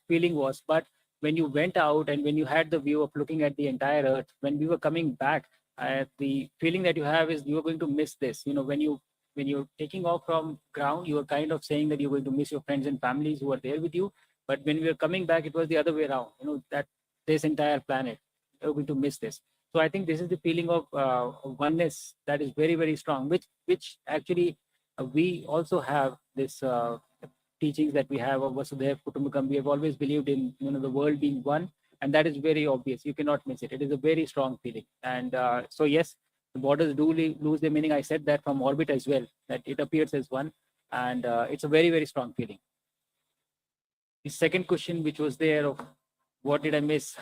[SPEAKER 4] feeling was. But when you went out and when you had the view of looking at the entire Earth, when we were coming back, the feeling that you have is you are going to miss this. You know, when you're taking off from ground, you are kind of saying that you're going to miss your friends and families who are there with you. But when we were coming back, it was the other way around. You know, that this entire planet, you're going to miss this. So I think this is the feeling of oneness that is very, very strong, which actually we also have this teachings that we have of Vasudhaiva Kutumbakam. We have always believed in the world being one, and that is very obvious. You cannot miss it. It is a very strong feeling. And so yes, the borders do lose their meaning. I said that from orbit as well, that it appears as one, and it's a very, very strong feeling. The second question, which was there of what did I miss?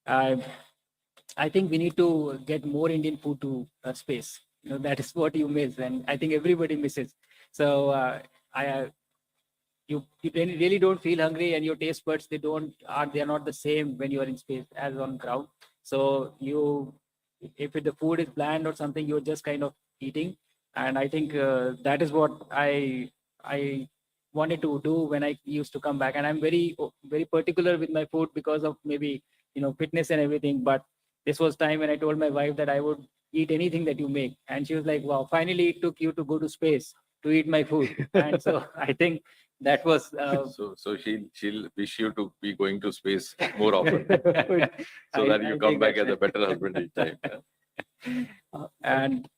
[SPEAKER 4] I think we need to get more Indian food to space. You know, that is what you miss, and I think everybody misses. So you really don't feel hungry, and your taste buds they are not the same when you are in space as on ground. So if the food is bland or something, you're just kind of eating, and I think that is what I wanted to do when I used to come back. And I'm very, very particular with my food because of maybe fitness and everything. But this was time when I told my wife that I would eat anything that you make, and she was like, "Wow, finally it took you to go to space to eat my food." And so I think that was.
[SPEAKER 5] So she'll wish you to be going to space more often, so that you come back as a better husband each time.
[SPEAKER 2] And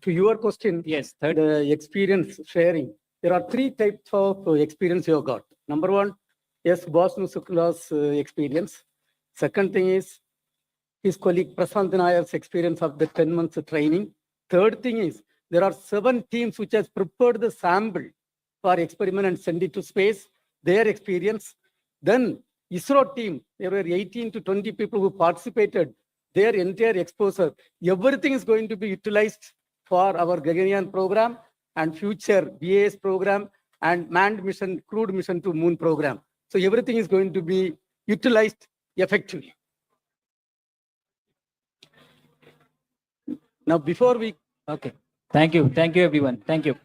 [SPEAKER 2] to your question,
[SPEAKER 4] yes,
[SPEAKER 2] the experience sharing. There are 3 types of experience you have got. Number 1, yes, Shubhanshu Shukla's experience. Second thing is his colleague Prashant Nayar's experience of the 10 months training. Third thing is there are 7 teams which has prepared the sample for experiment and send it to space, their experience. Then ISRO team, there were 18 to 20 people who participated, their entire exposure. Everything is going to be utilized for our Gaganyaan program and future BAS program and manned mission, crewed mission to moon program. So everything is going to be utilized effectively. Now, before we...
[SPEAKER 4] Okay. Thank you. Thank you, everyone. Thank you.